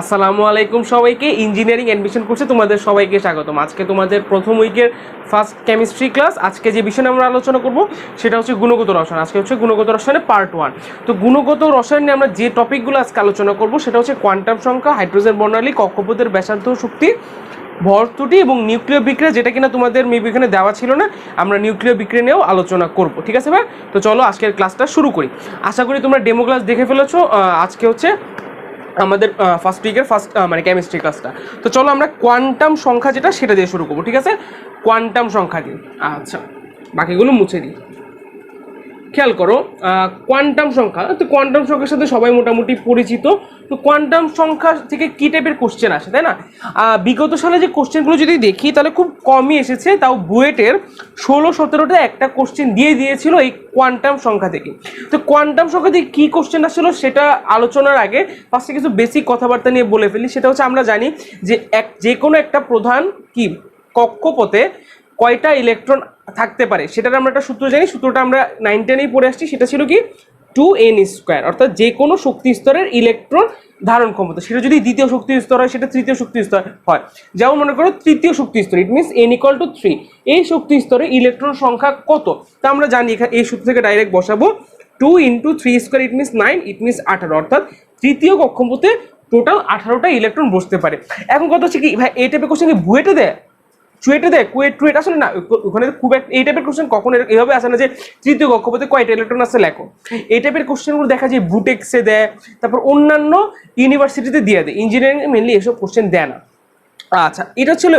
আসসালামু আলাইকুম সবাইকে। ইঞ্জিনিয়ারিং অ্যাডমিশন কোর্সে তোমাদের সবাইকে স্বাগতম। আজকে তোমাদের প্রথম উইকের ফার্স্ট কেমিস্ট্রি ক্লাস। আজকে যে বিষয় আমরা আলোচনা করব সেটা হচ্ছে গুণগত রসায়ন। আজকে হচ্ছে গুণগত রসায়নের পার্ট 1। তো গুণগত রসায়ন নিয়ে আমরা যে টপিকগুলো আজকে আলোচনা করব সেটা হচ্ছে কোয়ান্টাম সংখ্যা, হাইড্রোজেন বর্ণালী, কক্ষপথের ব্যাসার্ধ, শক্তি, ভর ত্রুটি এবং নিউক্লিয় বিক্রিয়া, যেটা কিনা তোমাদের মেবি এখানে দেওয়া ছিল না। আমরা নিউক্লিয় বিক্রিয়া নিয়েও আলোচনা করব, ঠিক আছে ভাই? তো চলো আজকের ক্লাসটা শুরু করি। আশা করি তোমরা ডেমো ক্লাস দেখে ফেলেছো। আজকে হচ্ছে আমাদের ফার্স্ট উইকের মানে কেমিস্ট্রি ক্লাসটা। তো চলো আমরা কোয়ান্টাম সংখ্যা যেটা সেটা দিয়ে শুরু করবো, ঠিক আছে? কোয়ান্টাম সংখ্যা দিয়ে, আচ্ছা বাকিগুলো মুছে দিই। খেয়াল করো, কোয়ান্টাম সংখ্যা, তো কোয়ান্টাম সংখ্যার সাথে সবাই মোটামুটি পরিচিত। তো কোয়ান্টাম সংখ্যা থেকে কী টাইপের কোশ্চেন আসে, তাই না? বিগত সালে যে কোশ্চেনগুলো যদি দেখি তাহলে খুব কমই এসেছে, তাও বুয়েটের 16-17টা একটা কোশ্চেন দিয়ে দিয়েছিল এই কোয়ান্টাম সংখ্যা থেকে। তো কোয়ান্টাম সংখ্যা থেকে কী কোশ্চেন আসছিলো সেটা আলোচনার আগে ফার্স্টে কিছু বেসিক কথাবার্তা নিয়ে বলে ফেলি। সেটা হচ্ছে আমরা জানি যে যে কোনো একটা প্রধান কি কক্ষপথে কয়টা ইলেকট্রন থাকতে পারে সেটার আমরা একটা সূত্র জানি। সূত্রটা আমরা 9 10-এই পড়ে আসছি। সেটা ছিল কি 2n², অর্থাৎ যে কোনো শক্তি স্তরের ইলেকট্রন ধারণ ক্ষমতা, সেটা যদি দ্বিতীয় শক্তি স্তর হয় সেটা তৃতীয় শক্তি স্তর হয়। যেমন মনে করো তৃতীয় শক্তি স্তর, ইট মিনস n=3। এই শক্তি স্তরে ইলেকট্রন সংখ্যা কত তা আমরা জানি। এখানে এই সূত্র থেকে ডাইরেক্ট বসাবো 2 × 3² ইট মিনস 9, ইট মিনস 18, অর্থাৎ তৃতীয় কক্ষপথে টোটাল 18টা ইলেকট্রন বসতে পারে। এখন কথা হচ্ছে কি ভাই, এই টাইপের কোশ্চেন কি বুয়েটে দেয়, চুয়েটে দেয়, কুয়েট আসলে না, ওখানে খুব একটা এই টাইপের কোশ্চেন কখনো এইভাবে আসে না যে তৃতীয় কক্ষপথে কয়টা ইলেকট্রন আছে লেখো। এই টাইপের কোশ্চেনগুলো দেখা যায় বুটেক্সে দেয়, তারপর অন্যান্য ইউনিভার্সিটিতে দিয়ে দেয়। ইঞ্জিনিয়ারিং মেনলি এসব কোশ্চেন দেয় না। আচ্ছা, এটা ছিল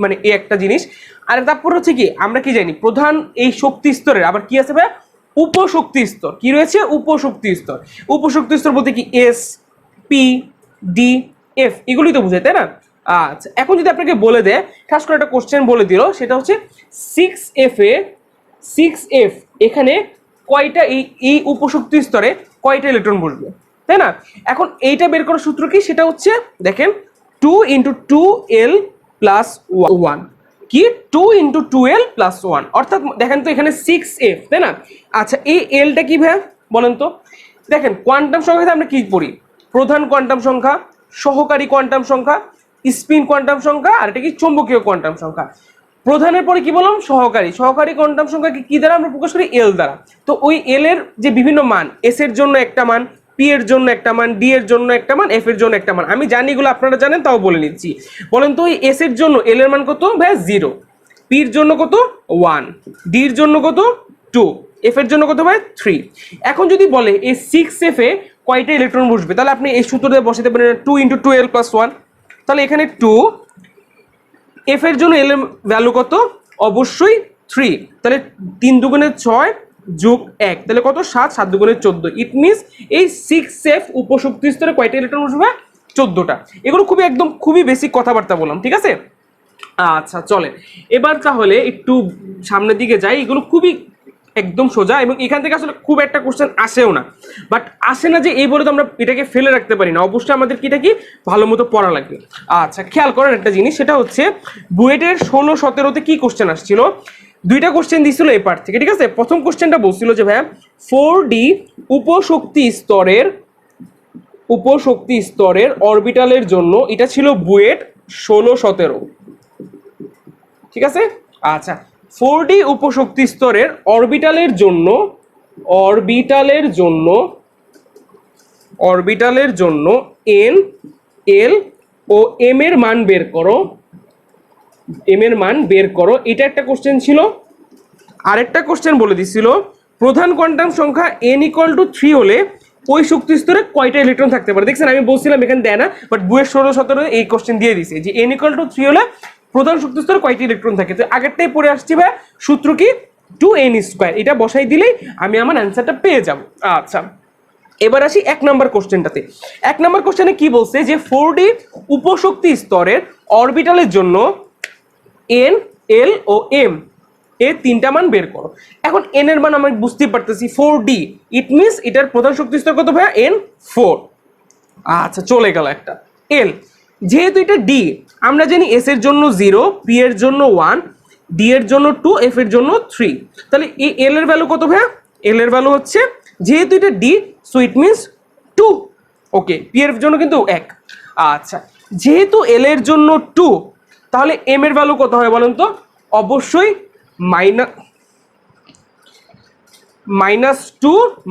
মানে এই একটা জিনিস। আর তারপর হচ্ছে কি আমরা কি জানি, প্রধান এই শক্তি স্তরের আবার কি আছে ভাই, উপশক্তি স্তর কি রয়েছে, উপশক্তি স্তর। উপশক্তি স্তর বলতে কি এস, পি, ডি, এফ, এগুলোই তো বোঝায়, তাই না? আচ্ছা, এখন যদি আপনাকে বলে দেয়, খাস করে একটা কোশ্চেন বলে দিল, সেটা হচ্ছে 6f এখানে কয়টা এই উপশক্তি স্তরে কয়টা ইলেকট্রন বসবে, তাই না? এখন এইটা বের করার সূত্র কি, সেটা হচ্ছে দেখেন 2 × 2l + 1, কি 2 × 2l + 1, অর্থাৎ দেখেন তো এখানে 6f, তাই না? আচ্ছা, এই এলটা কি ভাই বলেন তো? দেখেন কোয়ান্টাম সংখ্যাতে আমরা কি পড়ি, প্রধান কোয়ান্টাম সংখ্যা, সহকারী কোয়ান্টাম সংখ্যা, স্পিন কোয়ান্টাম সংখ্যা, আর এটা কি চৌম্বকীয় কোয়ান্টাম সংখ্যা। প্রধানের পরে কি বললাম, সহকারী কোয়ান্টাম সংখ্যাকে কি দ্বারা আমরা প্রকাশ করি, এল দ্বারা। তো ওই এল এর যে বিভিন্ন মান, এস এর জন্য একটা মান, পি এর জন্য একটা মান, ডি এর জন্য একটা মান, এফ এর জন্য একটা মান। আমি জানি এগুলো আপনারা জানেন, তাও বলে নিচ্ছি। বলেন তো ওই এস এর জন্য এল এর মান কত ভাই, 0, পির জন্য কত 1, ডির জন্য কত 2, এফ এর জন্য কত ভাই 3। এখন যদি বলে এই 6f এ কয়টা ইলেকট্রন বসবে, তাহলে আপনি এই সূত্র দিয়ে বসাতে পারেন 2 × 2l + 1। তাহলে এখানে 2, এফ এর জন্য এল এর ভ্যালু কত, অবশ্যই 3, তাহলে 3 × 2 = 6 + 1, তাহলে কত 7, 7 × 2 = 14। ইট মিনস এই 6f উপশক্তি স্তরে কয়টা ইলেকট্রন বসবে, 14টা। এগুলো খুবই বেসিক কথাবার্তা বললাম, ঠিক আছে? আচ্ছা চলেন এবার তাহলে একটু সামনের দিকে যাই। এগুলো খুবই একদম সোজা, এবং এখান থেকে আসলে খুব একটা কোশ্চেন আসেও না। বাট আসে না যে এই বলে তো আমরা এটাকে ফেলে রাখতে পারি না, অবশ্যই আমাদের কি এটা কি ভালো মতো পড়া লাগবে। আচ্ছা, খেয়াল করেন একটা জিনিস, সেটা হচ্ছে বুয়েটের 16-17তে কি কোশ্চেন আসছিল, দুইটা কোশ্চেন দিছিল এই পার্ট থেকে, ঠিক আছে? প্রথম কোশ্চেনটা বলছিল যে ভাইয়া 4D উপশক্তি স্তরের অরবিটালের জন্য, এটা ছিল বুয়েট 16-17, ঠিক আছে? আচ্ছা, 4D উপশক্তি স্তরের অরবিটালের জন্য n, l ও m এর মান বের করো, এটা একটা কোশ্চেন ছিল। আরেকটা কোশ্চেন বলে দিছিল প্রধান কোয়ান্টাম সংখ্যা n = 3 হলে ওই শক্তি স্তরে কয়টা ইলেকট্রন থাকতে পারে। দেখছেন আমি বলছিলাম এখানে দেয় না, বাট বুয়েট 16-17 এই কোশ্চেন দিয়ে দিছে যে n = 3 হলে প্রধান শক্তি স্তরে কয়টি ইলেকট্রন থাকে। তো আগেরটাই পড়ে আসছি ভাই, সূত্র কি 2n², এটা বসাই দিলেই আমি আমার অ্যান্সারটা পেয়ে যাব। আচ্ছা, এবার আসি 1 নম্বর কোশ্চেনটাতে। 1 নম্বর কোশ্চেনে কি বলছে যে 4D উপশক্তি স্তরের অরবিটালের জন্য n, l ও m এর 3টা মান বের করো। এখন n এর মান আমরা বুঝতে পারতেছি 4D, ইট মিনস এটার প্রধান শক্তি স্তর কত ভাইয়া, n4। আচ্ছা, চলে গেল একটা l, যেহেতু এটা d, আমরা জানি s এর জন্য 0, p এর জন্য 1, d এর জন্য 2, f এর জন্য 3, তাহলে এই l এর ভ্যালু কত ভাইয়া, l এর ভ্যালু হচ্ছে, যেহেতু এটা d, so it means 2। Okay, p এর জন্য কিন্তু 1। আচ্ছা, যেহেতু এল এর জন্য 2, তাহলে এম এর ভ্যালু কত হয় বলেন তো? অবশ্যই -2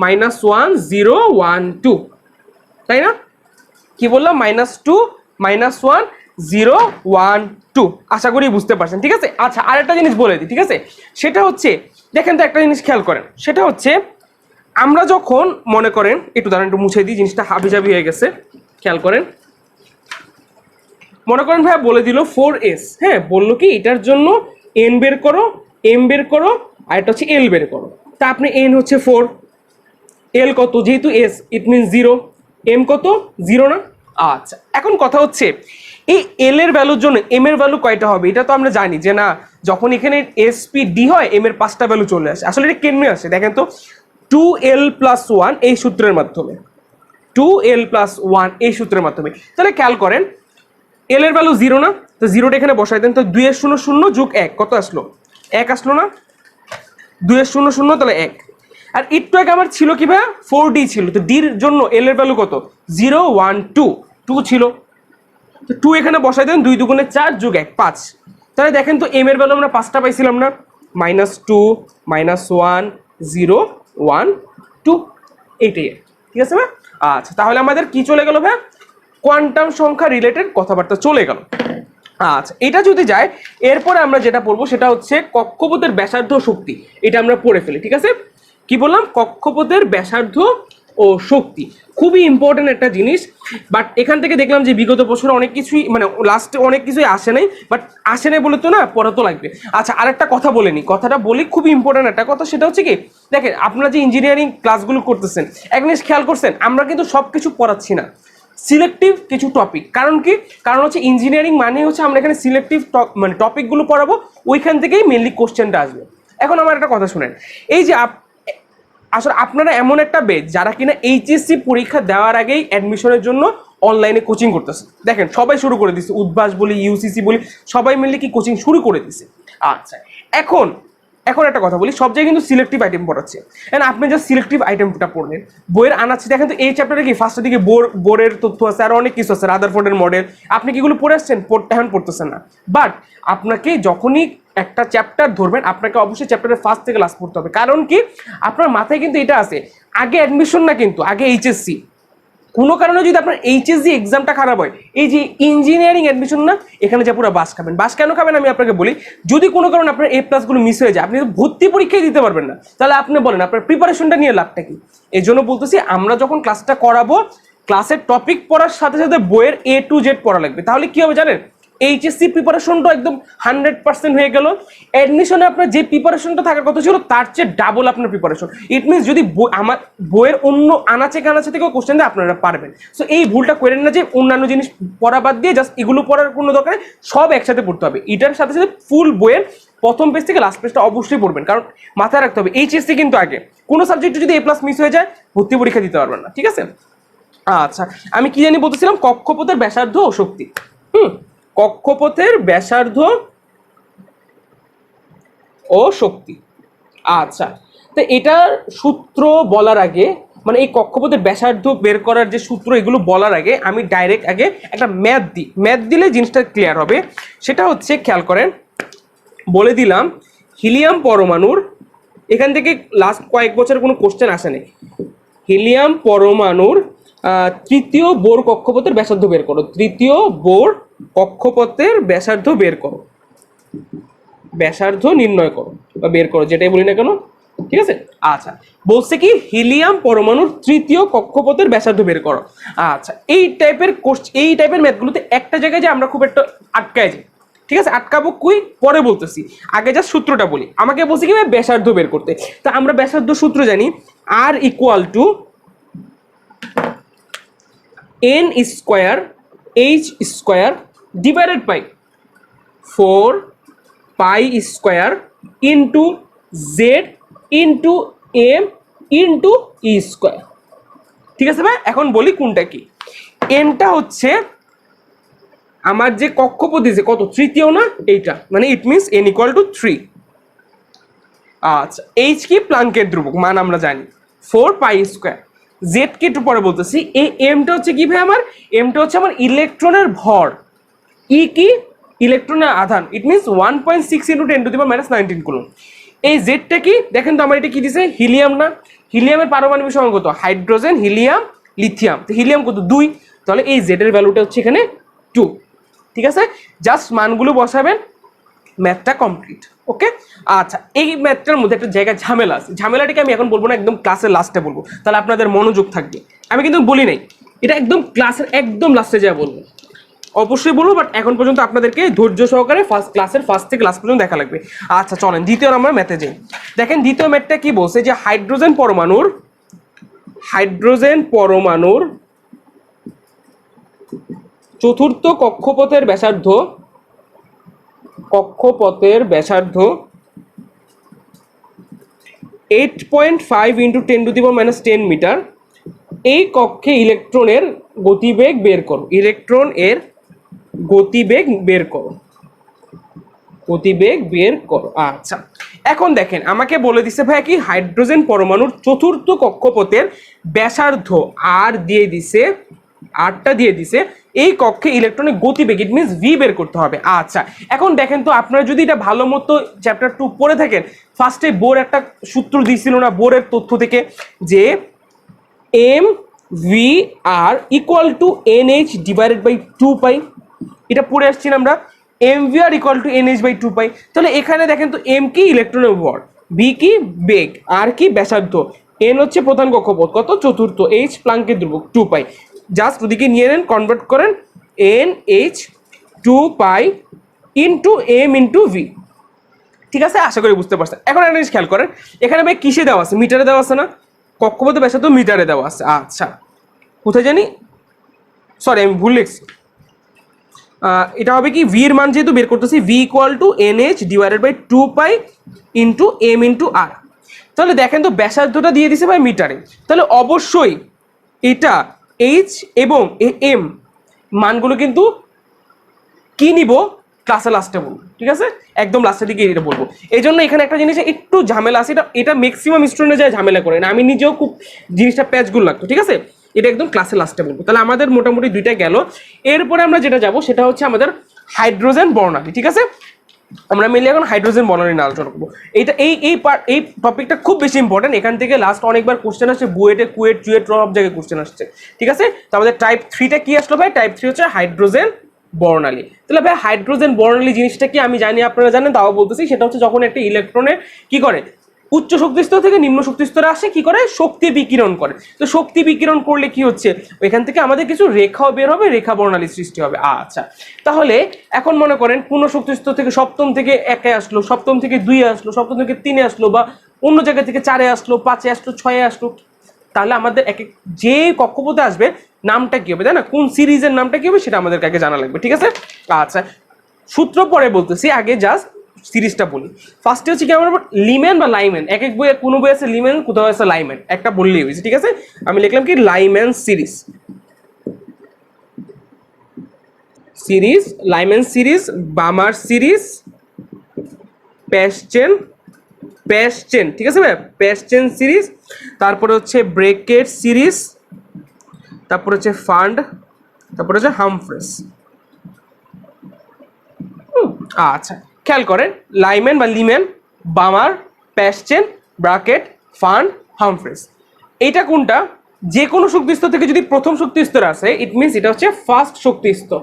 -1 0 1 2, তাই না? কি বললাম? -2 -1 0 1 2। আশা করি বুঝতে পারছেন, ঠিক আছে? আচ্ছা, আরেকটা জিনিস বলে দিই, ঠিক আছে? সেটা হচ্ছে, দেখেন তো একটা জিনিস খেয়াল করেন, সেটা হচ্ছে আমরা যখন মনে করেন, একটু দাঁড়ান, একটু মুছে দিই, জিনিসটা হাবিজাবি হয়ে গেছে, খেয়াল করেন। মনে করেন ভাইয়া বলে দিল 4s, হ্যাঁ, বললো কি এটার জন্য n বের করো, m বের করো, আর এটা হচ্ছে l বের করো। তা আপনি n হচ্ছে 4, l কত? যেহেতু s, ইট মিনস 0, m কত? 0 না? আচ্ছা, এখন কথা হচ্ছে এই l এর ভ্যালুর জন্য m এর ভ্যালু কয়টা হবে? এটা তো আমরা জানি যে না, যখন এখানে s p d হয় m এর 5টা ভ্যালু চলে আসে। আসলে এটা কেমনে আসে দেখেন তো, 2l + 1 এই সূত্রের মাধ্যমে, 2l + 1 এই সূত্রের মাধ্যমে। তাহলে খেয়াল করেন, এল এর ভ্যালু 0 না? তো 0টা এখানে বসাই দেন, তো 2 এর 0 0 যোগ 1 কত আসলো? 1 আসলো না? 2 এর 0 0 তাহলে 1। আর একটু আগে আমার ছিল কি ভাইয়া? 4d ছিল, তো d এর জন্য এল এর ভ্যালু কত? 0 1 2, 2 ছিল, তো 2 এখানে বসাই দেন, 2 2 4 যোগ 1 5। তাহলে দেখেন তো এম এর ভ্যালু আমরা 5টা পাইছিলাম না? -2 -1 0 1 2, এইটাই, ঠিক আছে ভাই? আচ্ছা, তাহলে আমাদের কি চলে গেল ভাই? কোয়ান্টাম সংখ্যা রিলেটেড কথাবার্তা চলে গেল। আচ্ছা, এটা যদি যায়, এরপরে আমরা যেটা পড়বো সেটা হচ্ছে কক্ষপথের ব্যাসার্ধ শক্তি। এটা আমরা পড়ে ফেলি, ঠিক আছে? কি বললাম? কক্ষপথের ব্যাসার্ধ ও শক্তি, খুবই ইম্পর্টেন্ট একটা জিনিস। বাট এখান থেকে দেখলাম যে বিগত বছরে অনেক কিছুই, মানে লাস্টে অনেক কিছুই আসে নাই, বাট আসে নাই বলে তো না, পড়া তো লাগবে। আচ্ছা, আরেকটা কথা বলে নি, কথাটা বলি, খুবই ইম্পর্টেন্ট একটা কথা, সেটা হচ্ছে কি, দেখেন আপনারা যে ইঞ্জিনিয়ারিং ক্লাসগুলো করতেছেন, এক জিনিস খেয়াল করছেন, আমরা কিন্তু সব কিছু পড়াচ্ছি না, সিলেক্টিভ কিছু টপিক। কারণ কি? কারণ হচ্ছে ইঞ্জিনিয়ারিং মানে হচ্ছে আমরা এখানে সিলেক্টিভ মানে টপিকগুলো পড়াবো, ওইখান থেকেই মেনলি কোশ্চেনটা আসবে। এখন আমার একটা কথা শুনেন, এই যে আসলে আপনারা এমন একটা বেচ যারা কিনা এইচএসসি পরীক্ষা দেওয়ার আগেই অ্যাডমিশনের জন্য অনলাইনে কোচিং করতেছে। দেখেন সবাই শুরু করে দিচ্ছে, উদ্ভাস বলি, ইউসিসি বলি, সবাই মিলে কি কোচিং শুরু করে দিছে। আচ্ছা, এখন এখন একটা কথা বলি, সব জায়গায় কিন্তু সিলেক্টিভ আইটেম পড়াচ্ছে। এন্ড আপনি জাস্ট সিলেক্টিভ আইটেমটা পড়লেন, বইয়ের আনাচ্ছে, দেখেন তো এই চ্যাপ্টারে কি ফার্স্টের দিকে বোরের তথ্য আছে, আর অনেক কিছু আছে, রাদারফোর্ডের মডেল, আপনি কি এগুলো পড়ে আসছেন? এখন পড়তেছেন না। বাট আপনাকে যখনই একটা চ্যাপ্টার ধরবেন, আপনাকে অবশ্যই চ্যাপ্টারের ফার্স্ট থেকে লাস্ট পড়তে হবে। কারণ কি? আপনার মাথায় কিন্তু এটা আছে, আগে অ্যাডমিশন না, কিন্তু আগে এইচএসসি। কোনো কারণে যদি আপনার এইচএসসি এক্সামটা খারাপ হয়, এই যে ইঞ্জিনিয়ারিং অ্যাডমিশন না, এখানে যা পুরো বাস খাবেন। বাস কেন খাবেন আমি আপনাকে বলি, যদি কোনো কারণে আপনার A+গুলো মিস হয়ে যায়, আপনি তো ভর্তি পরীক্ষায় দিতে পারবেন না, তাহলে আপনি বলেন আপনার প্রিপারেশনটা নিয়ে লাভটা কি? এই জন্য বলতেছি, আমরা যখন ক্লাসটা করাবো, ক্লাসের টপিক পড়ার সাথে সাথে বইয়ের A to Z পড়া লাগবে। তাহলে কি হবে জানেন? এইচএসসি প্রিপারেশনটা একদম 100% হয়ে গেল। অ্যাডমিশনে আপনার যে প্রিপারেশনটা থাকার কথা ছিল, তার চেয়ে ডাবল আপনার প্রিপারেশন। ইট মিনস যদি আমার বইয়ের অন্য আনাচে কানাচে থেকেও কোশ্চেন দেয়, আপনারা পারবেন। সো এই ভুলটা করেন না যে অন্যান্য জিনিস পড়া বাদ দিয়ে জাস্ট এগুলো পড়ার কোনো দরকার নেই, সব একসাথে পড়তে হবে। এটার সাথে সাথে ফুল বইয়ের প্রথম পেজ থেকে লাস্ট পেজটা অবশ্যই পড়বেন, কারণ মাথায় রাখতে হবে এইচএসসি কিন্তু আগে। কোনো সাবজেক্টে যদি A+ মিস হয়ে যায়, ভর্তি পরীক্ষা দিতে পারবেন না, ঠিক আছে? আচ্ছা, আমি কি জানি বলতেছিলাম, কক্ষপথের ব্যাসার্ধ ও শক্তি। কক্ষপথের ব্যাসার্ধ ও শক্তি। আচ্ছা, তো এটার সূত্র বলার আগে, মানে এই কক্ষপথের ব্যাসার্ধ বের করার যে সূত্র, এগুলো বলার আগে আমি ডাইরেক্ট আগে একটা ম্যাথ দিই। ম্যাথ দিলে জিনিসটা ক্লিয়ার হবে। সেটা হচ্ছে, খেয়াল করেন, বলে দিলাম হিলিয়াম পরমাণুর, এখান থেকে লাস্ট কয়েক বছরের কোনো কোশ্চেন আসেনি, হিলিয়াম পরমাণুর তৃতীয় বোর কক্ষপথের ব্যাসার্ধ বের করো। তৃতীয় বোর কক্ষপথের ব্যাসার্ধ বের করো, ব্যাসার্ধ নির্ণয় করো বা বের করো, যেটাই বলি না কেন, ঠিক আছে? আচ্ছা, বলছে কি হিলিয়াম পরমাণুর তৃতীয় কক্ষপথের ব্যাসার্ধ বের করো। আচ্ছা, এই টাইপের ম্যাথগুলোতে একটা জায়গায় যে আমরা খুব একটা আটকায় যাই, ঠিক আছে? আটকাবো কুই পরে বলতেছি, আগে যা সূত্রটা বলি। আমাকে বলছে কি ব্যাসার্ধ বের করতে, তা আমরা ব্যাসার্ধ সূত্র জানি, R = n square h square divided by 4 pi square into Z into M into e square, ঠিক আছে ভাই? এখন বলি কোনটা কি। এনটা হচ্ছে আমার যে কক্ষপথ দিয়েছে কত, তৃতীয় না, এইটা, মানে ইট মিনস n = 3। আচ্ছা, এইচ কি? প্লাঙ্কের ধ্রুবক, মান আমরা জানি 4 পাই স্কোয়ার। জেড কে একটু পরে বলতেছি। এই এমটা হচ্ছে কি ভাই আমার, এমটা হচ্ছে আমার ইলেকট্রনের ভর, ই কি ইলেকট্রনের আধান, ইট মিনস 1.6 ইন্টু 10⁻⁹ কুলম্ব। এই জেডটা কি দেখেন তো আমার এটা কি দিছে, হিলিয়াম না, হিলিয়ামের পারমাণবিক সংখ্যা কত, হাইড্রোজেন হিলিয়াম লিথিয়াম, তো হিলিয়াম কত 2, তাহলে এই জেড এর ভ্যালুটা হচ্ছে এখানে 2। ঠিক আছে, জাস্ট মানগুলো বসাবেন, ম্যাথটা কমপ্লিট। ওকে, আচ্ছা এই ম্যাথটার মধ্যে একটা জায়গায় ঝামেলা আছে, ঝামেলাটাকে আমি এখন বলবো না, একদম ক্লাসের লাস্টে বলবো, তাহলে আপনাদের মনোযোগ থাকবে। আমি কিন্তু বলি নাই, এটা একদম ক্লাসের একদম লাস্টে যা বলবো, অবশ্যই বলবো, বাট এখন পর্যন্ত আপনাদেরকে ধৈর্য সহকারে ক্লাসের ফার্স্ট থেকে লাস্ট পর্যন্ত দেখা লাগবে। আচ্ছা চলেন দ্বিতীয় আমরা ম্যাথে যাই। দেখেন দ্বিতীয় ম্যাথটা কি বলছে, যে হাইড্রোজেন পরমাণুর চতুর্থ কক্ষপথের ব্যাসার্ধ 8.5 ইন্টু 10⁻⁻10 মিটার। এই কক্ষে ইলেকট্রনের গতিবেগ বের করো, গতিবেগ বের করো। আচ্ছা এখন দেখেন আমাকে বলে দিছে ভাই কি, হাইড্রোজেন পরমাণুর চতুর্থ কক্ষপথের ব্যাসার্ধ আর দিয়ে দিছে, আরটা দিয়ে দিছে, এই কক্ষে ইলেকট্রনের গতিবেগ ইট মিনস ভি বের করতে হবে। আচ্ছা এখন দেখেন তো, আপনারা যদি এটা ভালো মতো চ্যাপ্টার 2 পড়ে থাকেন, ফার্স্টে বোর একটা সূত্র দিয়েছিল না বোরের তথ্য থেকে, যে m v r equal to NH divided by 2 pi, এটা পড়ে আসছি না আমরা, m v r equal to NH by 2 pi. তাহলে এখানে দেখেন তো, এম কি ইলেকট্রনের ভর, ভি কি বেগ, আর কি ব্যাসার্ধ, এন হচ্ছে প্রধান কক্ষপথ কত চতুর্থ, এইচ প্লাঙ্কের ধ্রুবক 2 পাই, জাস্ট ওদিকে নিয়ে নেন, কনভার্ট করেন, NH 2 pi into M into v. ঠিক আছে, আশা করি বুঝতে পারছেন। এখন একটা জিনিস খেয়াল করেন, এখানে ভাই কিসে দেওয়া আছে, মিটারে দেওয়া আছে না, কক্ষপথের ব্যাসার্ধ মিটারে দেওয়া আছে। আচ্ছা কোথায় জানি, সরি আমি ভুল লিখছি, এটা হবে কি, ভি এর মান যেহেতু বের করতেছি, V equal to NH divided by 2 pi into M into R. তাহলে দেখেন তো ব্যাসার্ধটা দিয়ে দিছে ভাই মিটারে, তাহলে অবশ্যই এটা এইচ এবং এম মানগুলো কিন্তু কি নিব, ক্লাসে লাস্টে বলবো। ঠিক আছে, একদম লাস্টের দিকে এটা বলবো। এই জন্য এখানে একটা জিনিস একটু ঝামেলা আছে, এটা ম্যাক্সিমাম স্টুডেন্টরা যায় ঝামেলা করে না, আমি নিজেও খুব জিনিসটা প্যাচগুলো লাগতো। ঠিক আছে, এটা একদম ক্লাসে লাস্টে বলবো। তাহলে আমাদের মোটামুটি দুইটা গেল, এরপরে আমরা যেটা যাব সেটা হচ্ছে আমাদের হাইড্রোজেন বর্ণালী। ঠিক আছে, আমরা মিলে এখন হাইড্রোজেন বর্ণালী নিয়ে আলোচনা করবো। এইটা এই টপিকটা খুব বেশি ইম্পর্টেন্ট, এখান থেকে লাস্ট অনেকবার কোশ্চেন আসছে, বুয়েটে কুয়েট চুয়েট সব জায়গায় কোশ্চেন আসছে। ঠিক আছে, তো আমাদের টাইপ 3টা কি আসলো ভাই, টাইপ 3 হচ্ছে হাইড্রোজেন বর্ণালী। তাহলে ভাই হাইড্রোজেন বর্ণালী জিনিসটা কি, আমি জানি আপনারা জানেন, তাও বলতেছি, সেটা হচ্ছে যখন একটা ইলেকট্রনের কি করে, উচ্চ শক্তি স্তর থেকে নিম্ন শক্তি স্তরে আসে, কি করে শক্তি বিকিরণ করে। তো শক্তি বিকিরণ করলে কি হচ্ছে, এখান থেকে আমাদের কিছু রেখাও বের হবে, রেখা বর্ণালী সৃষ্টি হবে। আচ্ছা তাহলে এখন মনে করেন পূর্ণ শক্তি স্তর থেকে সপ্তম থেকে 1-এ আসলো, সপ্তম থেকে 2-এ আসলো, সপ্তম থেকে 3-এ আসলো, বা অন্য জায়গা থেকে 4-এ আসলো, 5-এ আসলো, 6-এ আসলো, তাহলে আমাদের এক এক যে কক্ষপথে আসবে নামটা কি হবে, তাই না, কোন সিরিজের নামটা কি হবে সেটা আমাদেরকে আগে জানা লাগবে। ঠিক আছে, আচ্ছা সূত্র পরে বলতেছি, আগে জাস্ট সিরিজটা বলি। ফার্স্টে হচ্ছে কি, আমরা লিমেন বা লাইমেন, এক এক বইয়ে কোনো বই আছে লিমেন, কোথাও আছে লাইমেন, একটা বললেই হয়েছে। ঠিক আছে, আমি লিখলাম কি লাইমেন লাইমেন সিরিজ, বামার সিরিজ, প্যাসচেন। ঠিক আছে ভাই, প্যাসচেন সিরিজ, তারপরে হচ্ছে ব্রেকেট সিরিজ, তারপরে হচ্ছে ফান্ড, তারপরে হচ্ছে হামফ্রেস। আচ্ছা খেয়াল করেন, লাইমেন বা লিমেন, বামার, প্যাসচেন, ব্রাকেট, ফান্ড, হামফ্রেস, এইটা কোনটা, যে কোনো শক্তি স্তর থেকে যদি প্রথম শক্তি স্তরে আসে, ইট মিনস এটা হচ্ছে ফার্স্ট শক্তি স্তর,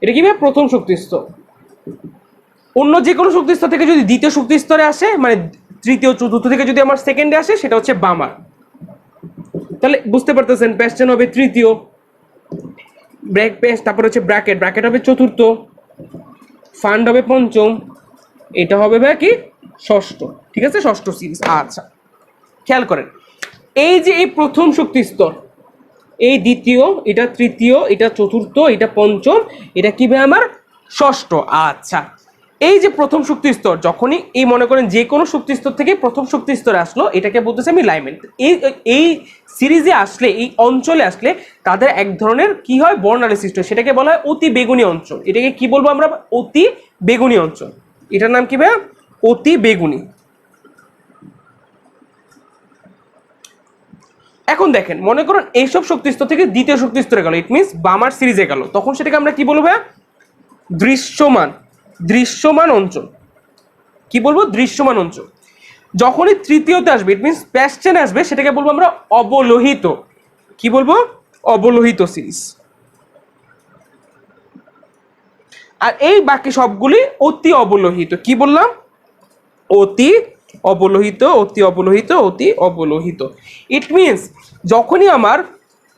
এটা কি ভাই প্রথম শক্তি স্তর। অন্য যে কোনো শক্তি স্তর থেকে যদি দ্বিতীয় শক্তি স্তরে আসে, মানে তৃতীয় চতুর্থ থেকে যদি আমার সেকেন্ডে আসে, সেটা হচ্ছে বামার। তাহলে বুঝতে পারতেছেন, প্যাসচেন হবে তৃতীয়, তারপর হচ্ছে ব্র্যাকেট হবে চতুর্থ, ফান্ড হবে পঞ্চম, এটা হবে ভাই কি ষষ্ঠ। ঠিক আছে, ষষ্ঠ সিরিজ। আচ্ছা খেয়াল করেন, এই যে এই প্রথম শক্তি স্তর, এই দ্বিতীয়, এটা তৃতীয়, এটা চতুর্থ, এটা পঞ্চম, এটা কি ভাই আমার ষষ্ঠ। আচ্ছা এই যে প্রথম শক্তি স্তর, যখনই এই মনে করেন যে কোনো শক্তি স্তর থেকে প্রথম শক্তি স্তরে আসলো, এটাকে বলতেছি আমি লাইমেন। এই সিরিজে আসলে, এই অঞ্চলে আসলে তাদের এক ধরনের কি হয়, বর্ণালী সৃষ্টি হয়, সেটাকে বলা হয় অতি বেগুনি অঞ্চল। এটাকে কি বলবো আমরা, অতি বেগুনি অঞ্চল। এটার নাম কি ভাই, অতি বেগুনি। এখন দেখেন, মনে করুন এইসব শক্তি স্তর থেকে দ্বিতীয় শক্তি স্তরে গেল, ইট মিনস বামার সিরিজে গেল, তখন সেটাকে আমরা কি বলবো? দৃশ্যমান, দৃশ্যমান অঞ্চল। কি বলবো? দৃশ্যমান অঞ্চল। যখনই তৃতীয়তে আসবে, ইট মিনস প্যাশ্চেন আসবে, সেটাকে বলবো আমরা অবলোহিত। কি বলবো? অবলোহিত সিরিজ। আর এই বাকি সবগুলি অতি অবলোহিত। কি বললাম? অতি অবলোহিত, অতি অবলোহিত, অতি অবলোহিত। ইট মিনস যখনই আমার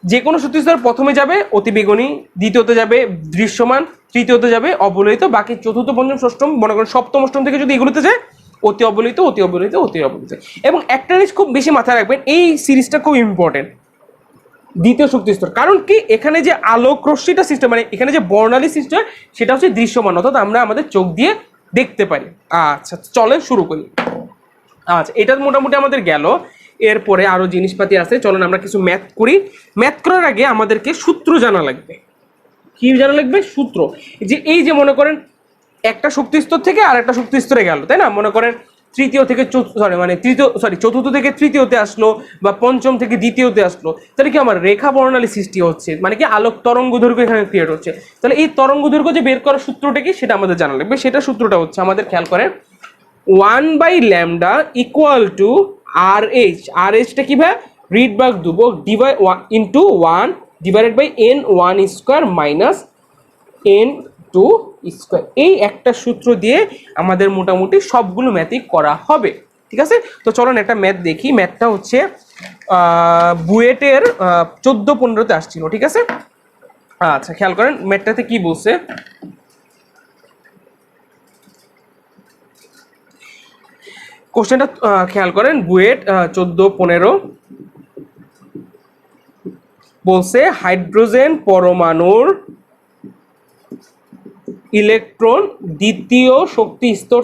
যে কোনো শক্তি স্তর প্রথমে যাবে অতি বেগুনি, দ্বিতীয়তে যাবে দৃশ্যমান, তৃতীয়তে যাবে অবলোহিত, বাকি চতুর্থ পঞ্চম ষষ্ঠম, মনে করেন সপ্তম অষ্টম থেকে যদি এগুলোতে যায় অতি অবলোহিত, অতি অবলোহিত, অতি অবলোহিত। এবং একটা জিনিস খুব বেশি মাথায় রাখবেন, এই সিরিজটা খুব ইম্পর্টেন্ট, দ্বিতীয় শক্তি স্তর। কারণ কি, এখানে যে আলোক রশ্মিটা সিস্টেম, মানে এখানে যে বর্ণালী সৃষ্টি হয় সেটা হচ্ছে দৃশ্যমান, অর্থাৎ আমরা আমাদের চোখ দিয়ে দেখতে পারি। আচ্ছা চলেন শুরু করি। আচ্ছা, এটা মোটামুটি আমাদের গেল। এরপরে আরো জিনিসপাতি আছে, চলেন আমরা কিছু ম্যাথ করি। ম্যাথ করার আগে আমাদেরকে সূত্র জানা লাগবে। কি জানা লাগবে? সূত্র। যে এই যে মনে করেন একটা শক্তি স্তর থেকে আর একটা শক্তি স্তরে গেল, তাই না? মনে করেন তৃতীয় থেকে চতুর্থ থেকে তৃতীয়তে আসলো, বা পঞ্চম থেকে দ্বিতীয়তে আসলো, তাহলে কি আমার রেখা বর্ণালী সৃষ্টি হচ্ছে, মানে কি আলোক তরঙ্গ দৈর্ঘ্য এখানে ক্রিয়েট হচ্ছে। তাহলে এই তরঙ্গ দৈর্ঘ্য যে বের করার সূত্রটা কি, সেটা আমাদের জানা লাগবে। সেটা সূত্রটা হচ্ছে, আমাদের খেয়াল করেন, 1/λ ইকুয়াল টু RH। RH-টা কি ভাই? রিড বাগ দেবো divide into 1 divided by n1 square minus n2 square. এই একটা সূত্র দিয়ে আমাদের মোটামুটি সবগুলো ম্যাথই করা হবে। ঠিক আছে, তো চলুন একটা ম্যাথ দেখি। ম্যাথটা হচ্ছে বুয়েটের 14-15-তে আসছিল। ঠিক আছে, আচ্ছা খেয়াল করেন ম্যাথটাতে কি বলছে। কোশ্চেনটা খেয়াল করেন, বুয়েট 14-15 বলছে হাইড্রোজেন পরমাণুর ইলেকট্রন দ্বিতীয় শক্তি স্তর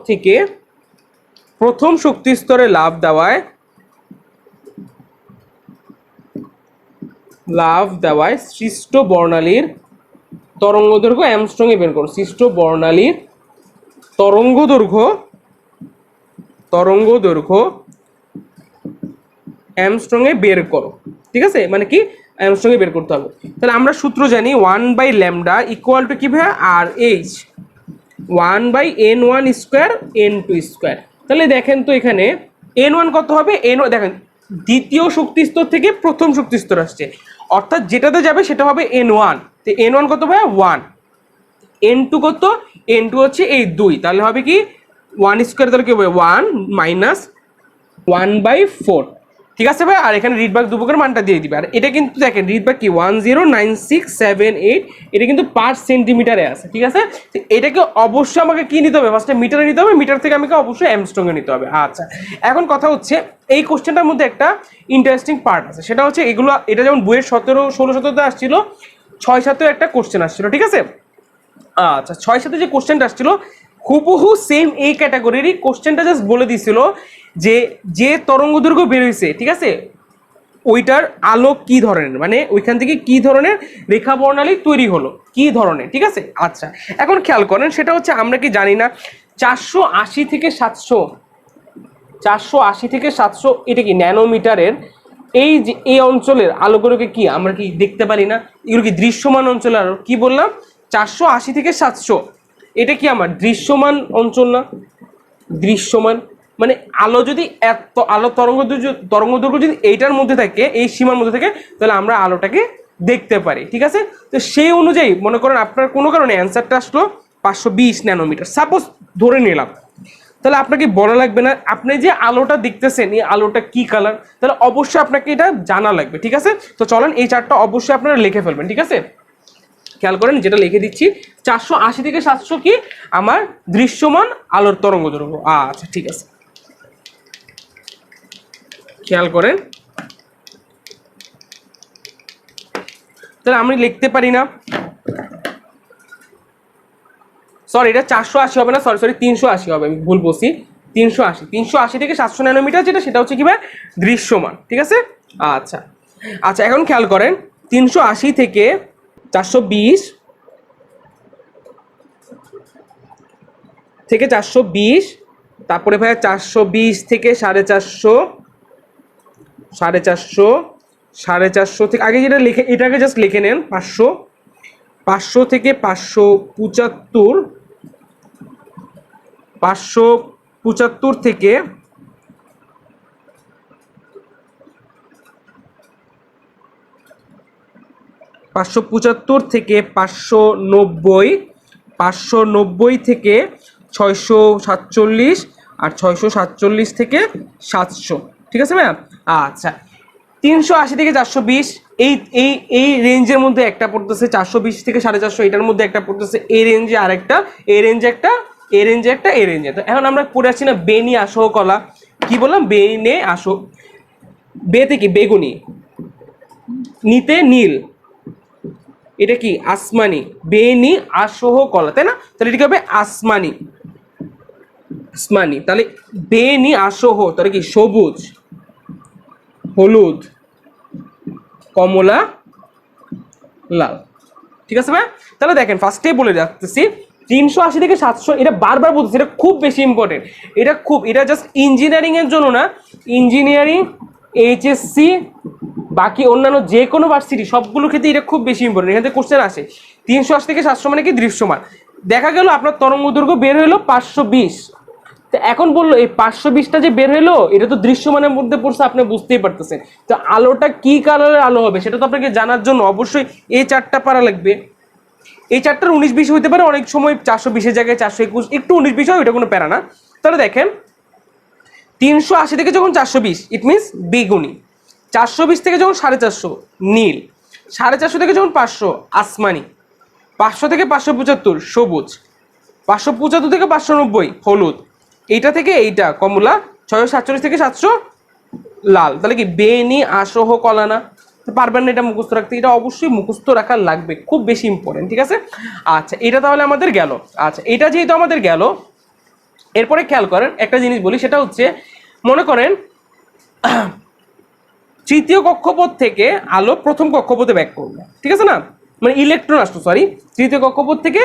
থেকে প্রথম শক্তি স্তরে লাফ দেওয়ায় সৃষ্ট বর্ণালীর তরঙ্গ দৈর্ঘ্য অ্যামস্ট্রং এ বের করো। সৃষ্ট বর্ণালীর তরঙ্গ দৈর্ঘ্য অ্যামস্ট্রং এ বের করো। ঠিক আছে, মানে কি অ্যামস্ট্রং এ বের করতে হবে। তাহলে আমরা সূত্র জানি 1/λ ইকুয়াল টু কি ভাই? RH 1/n1 square n2 square. তাহলে দেখেন তো এখানে n1 কত হবে? n1 দেখেন দ্বিতীয় শক্তি স্তর থেকে প্রথম শক্তি স্তর আসছে, অর্থাৎ যেটাতে যাবে সেটা হবে n1। তো n1 কত ভাই? 1। n2 কত? n2 হচ্ছে এই 2, তাহলে হবে কি 1 স্কোয়ার, তাহলে কি হবে 1 মাইনাস 1/4। ঠিক আছে ভাই, আর এখানে রিডবার্গ দুবকের মানটা দিয়ে দিবে। আর এটা কিন্তু দেখেন রিডবার্গ কি 109678, এটা কিন্তু পার সেন্টিমিটারে আছে। ঠিক আছে, তো এটাকে অবশ্যই আমাকে কি নিতে হবে? ফার্স্টে মিটারে নিতে হবে, মিটার থেকে আমাকে অবশ্যই অ্যামস্ট্রং এ নিতে হবে। আচ্ছা, এখন কথা হচ্ছে এই কোশ্চেনটার মধ্যে একটা ইন্টারেস্টিং পার্ট আছে, সেটা হচ্ছে এটা যেমন বইয়ের 16-17-তে আসছিল, 6-7-এও একটা কোশ্চেন আসছিল। ঠিক আছে, আচ্ছা 6-7 যে কোশ্চেনটা আসছিল হুবহু সেম এই ক্যাটাগরিরই কোশ্চেনটা, জাস্ট বলে দিছিল যে তরঙ্গ দৈর্ঘ্য বের হয়েছে, ঠিক আছে, ওইটার আলো কি ধরনের, মানে ওইখান থেকে কি ধরনের রেখা বর্ণালী তৈরি হলো, কি ধরনের। ঠিক আছে, আচ্ছা এখন খেয়াল করেন, সেটা হচ্ছে আমরা কি জানি না 480 থেকে 700 এটা কি ন্যানোমিটারের এই যে এই অঞ্চলের আলোগুলোকে কি আমরা কি দেখতে পারি না? এগুলো কি দৃশ্যমান অঞ্চলের আলো। কি বললাম? 480 থেকে 700, এটা কি আমার দৃশ্যমান অঞ্চল না? দৃশ্যমান মানে আলো যদি আলো তরঙ্গ দৈর্ঘ্য যদি এইটার মধ্যে থাকে, এই সীমার মধ্যে থাকে, তাহলে আমরা আলোটাকে দেখতে পারি। ঠিক আছে, তো সেই অনুযায়ী মনে করেন আপনার কোনো কারণে অ্যান্সারটা আসলো 520 ন্যানোমিটার, সাপোজ ধরে নিলাম, তাহলে আপনাকে বলা লাগবে না আপনি যে আলোটা দেখতেছেন এই আলোটা কি কালার, তাহলে অবশ্যই আপনাকে এটা জানা লাগবে। ঠিক আছে, তো চলেন এই চারটা অবশ্যই আপনারা লিখে ফেলবেন। ঠিক আছে, খেয়াল করেন যেটা লিখে দিচ্ছি, 480 থেকে 700 কি আমার দৃশ্যমান আলোর তরঙ্গ দৈর্ঘ্য। আচ্ছা ঠিক আছে, খেয়াল করেন, তাহলে আমি লিখতে পারি না, সরি এটা 480 হবে না, সরি 380 হবে, আমি ভুল বলছি। 380 থেকে 700 ন্যানোমিটার যেটা, সেটা হচ্ছে কি ভাই? দৃশ্যমান। ঠিক আছে, আচ্ছা আচ্ছা এখন খেয়াল করেন 380 থেকে 420 থেকে 420 তারপরে ভাইয়া 420 থেকে 450, 450, 450 থেকে আগে যেটা লিখে এটাকে জাস্ট লিখে নেন 500, 500 থেকে 575, 575 থেকে 575 থেকে 590, 590 থেকে 647, আর 647 থেকে 700, ঠিক আছে ভাইয়া? আচ্ছা 380 থেকে 420, এই এই এই রেঞ্জের মধ্যে একটা পড়তেছে, 420 থেকে 450 এটার মধ্যে একটা পড়তেছে, এই রেঞ্জে আরেকটা, এই রেঞ্জে একটা, এই রেঞ্জে একটা, এই রেঞ্জে। তো এখন আমরা পড়ে আসছি না বেনি আসহ কলা, কি বললাম? বেনে আসো, বেতে কি বেগুনি, নিতে নীল, এটা কি আসমানি, বেনি আসহ কলা, তাই না? তাহলে এটা কি হবে আসমানি, আসমানি। তাহলে বেনি আসহ তাহলে কি সবুজ, হলুদ, কমলা, লাল, ঠিক আছে ভাই? তাহলে দেখেন ফার্স্টেই বলে রাখতেছি 380 থেকে 700, এটা বারবার বলতেছি, এটা খুব বেশি ইম্পর্টেন্ট, এটা খুব, এটা জাস্ট ইঞ্জিনিয়ারিং এর জন্য না, ইঞ্জিনিয়ারিং, এইচএসসি, বাকি অন্যান্য যে কোনো ভার্সিটি সবগুলোর ক্ষেত্রে এটা খুব বেশি ইম্পর্টেন্ট। এখান থেকে কোশ্চেন আসে 380 থেকে 700 মানে কি দৃশ্যমান। দেখা গেল আপনার তরঙ্গ দৈর্ঘ্য বের হলো 520, তো এখন বললো এই 520টা যে বের হলো এটা তো দৃশ্যমানের মধ্যে পড়ছে, আপনি বুঝতেই পারতেছেন। তো আলোটা কি কালারের আলো হবে সেটা তো আপনাকে জানার জন্য অবশ্যই এই চারটা পারা লাগবে। এই চারটার 19-20 হইতে পারে, অনেক সময় 420-এর জায়গায় 421, একটু 19-20 হয়, ওইটা কোনো প্যারা না। তাহলে দেখেন 380 থেকে যখন 420 ইট মিনস বেগুনি, 420 থেকে যখন 450 নীল, 450 থেকে যখন 500 আসমানি, 500 থেকে 575 সবুজ, 575 থেকে 590 হলুদ, এইটা থেকে এইটা কমলা, 647 থেকে 700 লাল। তাহলে কি বেনি আসহ কলা না? পারবেন না এটা মুখস্থ রাখতে? এটা অবশ্যই মুখস্থ রাখা লাগবে, খুব বেশি ইম্পর্টেন্ট, ঠিক আছে? আচ্ছা এটা তাহলে আমাদের গেল। আচ্ছা এটা যেহেতু আমাদের গেল, এরপরে খেয়াল করেন একটা জিনিস বলি, সেটা হচ্ছে মনে করেন তৃতীয় কক্ষপথ থেকে আলো প্রথম কক্ষপথে ব্যাক করলো, ঠিক আছে না? মানে ইলেকট্রন আসলো, সরি, তৃতীয় কক্ষপথ থেকে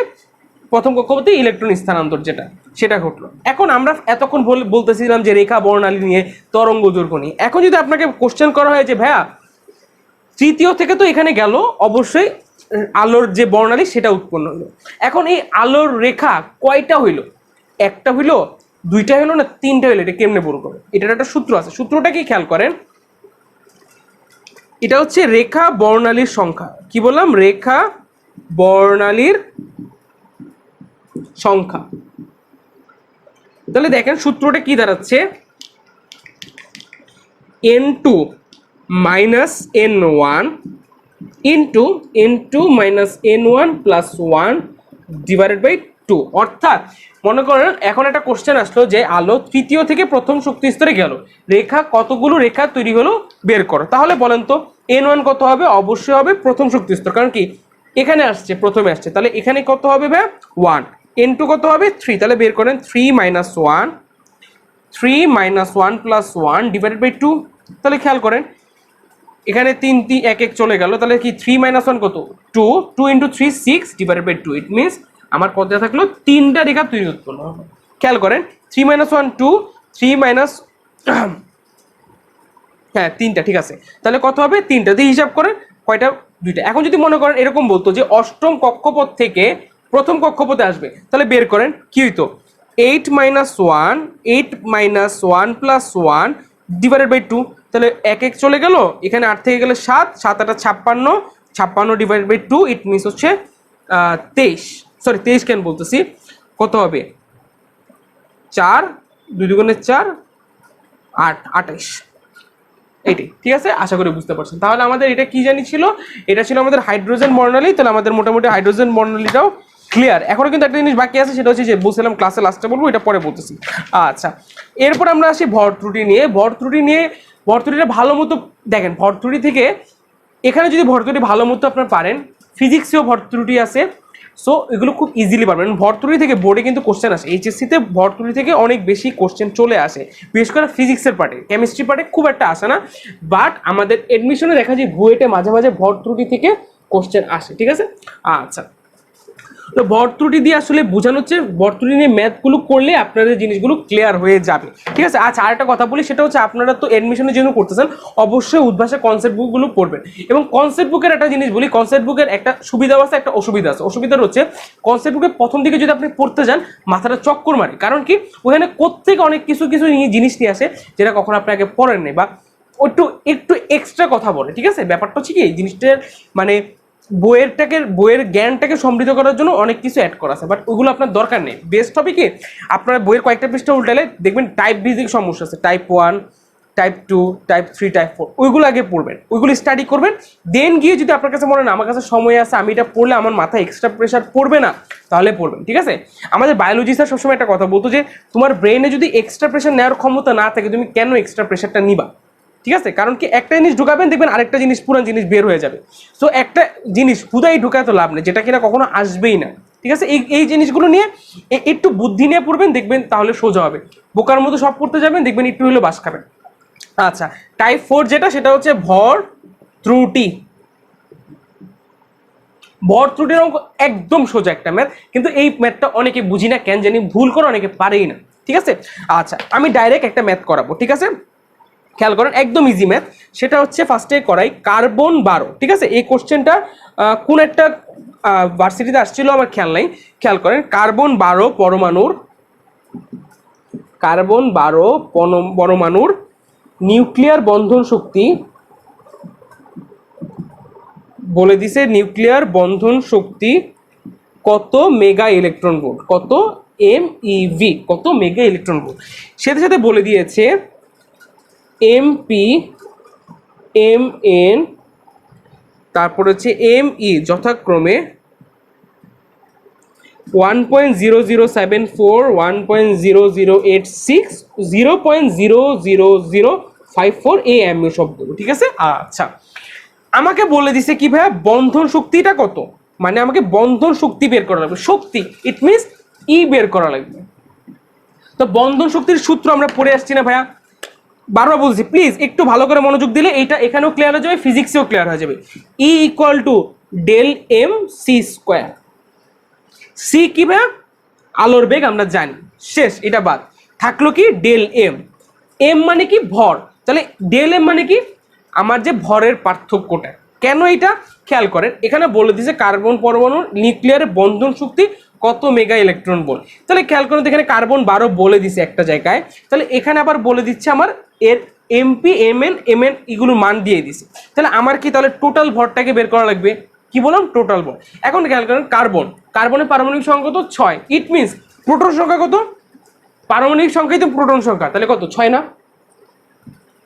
প্রথম কক্ষপথে ইলেকট্রন স্থানান্তর যেটা, সেটা ঘটলো। এখন আমরা এতক্ষণ বলতেছিলাম যে রেখা বর্ণালী নিয়ে, তরঙ্গ দৈর্ঘ্য নিয়ে। এখন যদি আপনাকে কোশ্চেন করা হয় যে ভাইয়া তৃতীয় থেকে তো এখানে গেল, অবশ্যই আলোর যে বর্ণালী সেটা উৎপন্ন হলো, এখন এই আলোর রেখা কয়টা হইলো? একটা হইলো, দুইটা হইলো, না তিনটা হইলো? এটা কেমনে বলবো? এটার একটা সূত্র আছে, সূত্রটা কি খেয়াল করেন, এটা হচ্ছে রেখা বর্ণালীর সংখ্যা। কি বললাম? রেখা বর্ণালীর সংখ্যা। তাহলে দেখেন সূত্রটা কি দাঁড়াচ্ছে, n2 minus n1 into n2 minus n1 plus 1 divided by 2। অর্থাৎ মনে করেন এখন একটা কোশ্চেন আসলো যে আলো তৃতীয় থেকে প্রথম শক্তি স্তরে গেল, রেখা কতগুলো রেখা তৈরি হলো বের করো। তাহলে বলেন তো n1 কত হবে? অবশ্যই হবে প্রথম শক্তি স্তর, কারণ কি এখানে আসছে, প্রথমে আসছে, তাহলে এখানে কত হবে ভাই? 1। n2 কত হবে? 3, তাহলে বের করেন 3 minus 1, 3 minus 1 plus 1 divided by 2। তাহলে খেয়াল করেন এখানে 3 1 1 চলে গেল, তাহলে কি 3 মাইনাস 1 কত? 2, 2 into 3 6 divided by 2, it means আমার কত থাকলো? তিনটা রেখা তৈরি উৎপন্ন হবে। খেয়াল করেন 3 মাইনাস 1 2, 3 মাইনাস হ্যাঁ তিনটা, ঠিক আছে। তাহলে কত হবে? তিনটা দিয়ে হিসাব করেন কয়টা? দুইটা। এখন যদি মনে করেন এরকম বলতো যে অষ্টম কক্ষপথ থেকে প্রথম কক্ষপথে আসবে, তাহলে বের করেন কি হইতো? 8 minus 1, 8 minus 1 plus 1 divided by 2। তাহলে 1 1 চলে গেল, এখানে 8 থেকে গেলে 7, 7 8 56, 56 ডিভাইডেড বাই 2, ইট মিনস হচ্ছে 23, সরি 23 কেন বলতেছি, কত হবে? 4 2 দুগুণে 4 8 28, এইটাই, ঠিক আছে? আশা করি বুঝতে পারছেন। তাহলে আমাদের এটা কি জানি ছিল? এটা ছিল আমাদের হাইড্রোজেন বর্ণালী। তাহলে আমাদের মোটামুটি হাইড্রোজেন বর্ণালীটাও ক্লিয়ার। এখনো কিন্তু একটা জিনিস বাকি আছে, সেটা হচ্ছে যে বলছিলাম ক্লাসে লাস্টে বলবো, এটা পরে বলতেছি। আচ্ছা এরপর আমরা আসি ভর ত্রুটি নিয়ে। ভর ত্রুটিটা ভালো মতো দেখেন, ভর ত্রুটি থেকে এখানে যদি ভর ত্রুটি ভালো মতো আপনার পারেন, ফিজিক্সেও ভর ত্রুটি আছে, সো এগুলো খুব ইজিলি পারবেন। ভর ত্রুটি থেকে বোর্ডে কিন্তু কোশ্চেন আসে, এইচএসসিতে ভর ত্রুটি থেকে অনেক বেশি কোশ্চেন চলে আসে, বিশেষ করে ফিজিক্সের পার্টে, কেমিস্ট্রি পার্টে খুব একটা আসে না, বাট আমাদের এডমিশনে দেখা যায় বুয়েটে মাঝে মাঝে ভর ত্রুটি থেকে কোশ্চেন আসে, ঠিক আছে? আচ্ছা তো ভর ত্রুটি দিয়ে আসলে বোঝানো হচ্ছে ভর ত্রুটি নিয়ে ম্যাথগুলো করলে আপনাদের জিনিসগুলো ক্লিয়ার হয়ে যাবে, ঠিক আছে। আচ্ছা, আরেকটা কথা বলি, সেটা হচ্ছে আপনারা তো অ্যাডমিশনের জন্য করতেছেন, অবশ্যই উদ্ভাসে কনসেপ্ট বুকগুলো পড়বেন। এবং কনসেপ্ট বুকের একটা জিনিস বলি, কনসেপ্ট বুকের একটা সুবিধা আছে, একটা অসুবিধা আছে। অসুবিধা হচ্ছে কনসেপ্ট বুকের প্রথম দিকে যদি আপনি পড়তে যান মাথাটা চক্কর মারে, কারণ কি ওখানে কোত্থেকে অনেক কিছু কিছু জিনিস নিয়ে আসে যেটা কখনো আপনি আগে পড়েন নাই, বা একটু একটু এক্সট্রা কথা বলে, ঠিক আছে। ব্যাপারটা হচ্ছে কি এই জিনিসটার মানে বইয়ের জ্ঞানটাকে সমৃদ্ধ করার জন্য অনেক কিছু অ্যাড করা আছে, বাট ওগুলো আপনার দরকার নেই। বেস্ট হবে কি আপনার বইয়ের কয়েকটা পৃষ্ঠা উল্টালে দেখবেন টাইপ বেসিক সমস্যা আছে, টাইপ 1, টাইপ 2, টাইপ 3, টাইপ 4, ওইগুলো আগে পড়বেন, ওইগুলো স্টাডি করবেন। দেন গিয়ে যদি আপনার কাছে মনে হয় আমার কাছে সময় আছে, আমি এটা পড়লে আমার মাথায় এক্সট্রা প্রেশার পড়বে না, তাহলে পড়বেন, ঠিক আছে। আমাদের বায়োলজি স্যার সবসময় একটা কথা বলতো যে তোমার ব্রেনে যদি এক্সট্রা প্রেশার নেওয়ার ক্ষমতা না থাকে তুমি কেন এক্সট্রা প্রেশারটা নিবা, ঠিক আছে। কারণ কি একটা জিনিস ঢুকাবেন দেখবেন আরেকটা জিনিস পুরান জিনিস বের হয়ে যাবে। সো একটা জিনিস হুদাই ঢুকায় তো লাভ নেই, যেটা কিনা কখনো আসবেই না, ঠিক আছে। এই জিনিসগুলো নিয়ে একটু বুদ্ধি নিয়ে পড়বেন, দেখবেন তাহলে সোজা হবে। বোকার মতো সব পড়তে যাবেন দেখবেন একটু হলেও বাস খাবেন। আচ্ছা, টাইপ 4 যেটা, সেটা হচ্ছে ভর ত্রুটি। ভর ত্রুটির অঙ্ক একদম সোজা একটা ম্যাথ, কিন্তু এই ম্যাথটা অনেকে বুঝি না কেন জানি, ভুল করে অনেকে পারেই না, ঠিক আছে। আচ্ছা, আমি ডাইরেক্ট একটা ম্যাথ করাবো, ঠিক আছে। খেয়াল করেন, একদম ইজি ম্যাথ। সেটা হচ্ছে ফার্স্টে করাই কার্বন 12, ঠিক আছে। এই কোশ্চেনটা কোন একটা ভার্সিটিতে আসছিল আমার খেয়াল নাই। খেয়াল করেন, কার্বন 12 পরমাণুর নিউক্লিয়ার বন্ধন শক্তি বলে দিছে, নিউক্লিয়ার বন্ধন শক্তি কত মেগা ইলেকট্রন ভোল্ট, কত MeV, কত মেগা ইলেকট্রন ভোল্ট। সাথে সাথে বলে দিয়েছে MP, Mn, তারপর হচ্ছে Me যথাক্রমে 1.0074, 1.0086, 0.00054 AMU সবগুলো, ঠিক আছে। আচ্ছা, আমাকে বলে দিছে কি ভাইয়া বন্ধন শক্তিটা কত, মানে আমাকে বন্ধন শক্তি বের করা লাগবে, শক্তি ইট মিনস বের করা লাগবে। তো বন্ধন শক্তির সূত্র আমরা পড়ে আসছি না ভাইয়া, বারবার বলছি প্লিজ একটু ভালো করে মনোযোগ দিলে এইটা এখানেও ক্লিয়ার হয়ে যাবে, ফিজিক্সেও ক্লিয়ার হয়ে যাবে। E=del m c²। সি কি ভাইয়া, আলোর বেগ আমরা জানি, শেষ, এটা বাদ থাকলো কি ডেল এম। এম মানে কি ভর, তাহলে ডেল এম মানে কি আমার যে ভরের পার্থক্যটা। কেন এটা খেয়াল করেন, এখানে বলে দিয়েছে কার্বন পরমাণুর নিউক্লিয়ার বন্ধন শক্তি কত মেগা ইলেকট্রন ভোল্ট। তাহলে খেয়াল করেন এখানে কার্বন 12 বলে দিছে একটা জায়গায়, তাহলে এখানে আবার বলে দিচ্ছে আমার এর MP, Mn এগুলো মান দিয়ে দিছে। তাহলে আমার কি তাহলে টোটাল ভরটাকে বের করা লাগবে, কি বললাম টোটাল ভর। এখন খেয়াল করেন কার্বনের পারমাণবিক সংখ্যা কত 6, ইট মিনস প্রোটন সংখ্যা কত, পারমাণবিক সংখ্যাই তো প্রোটন সংখ্যা, তাহলে কত 6 না,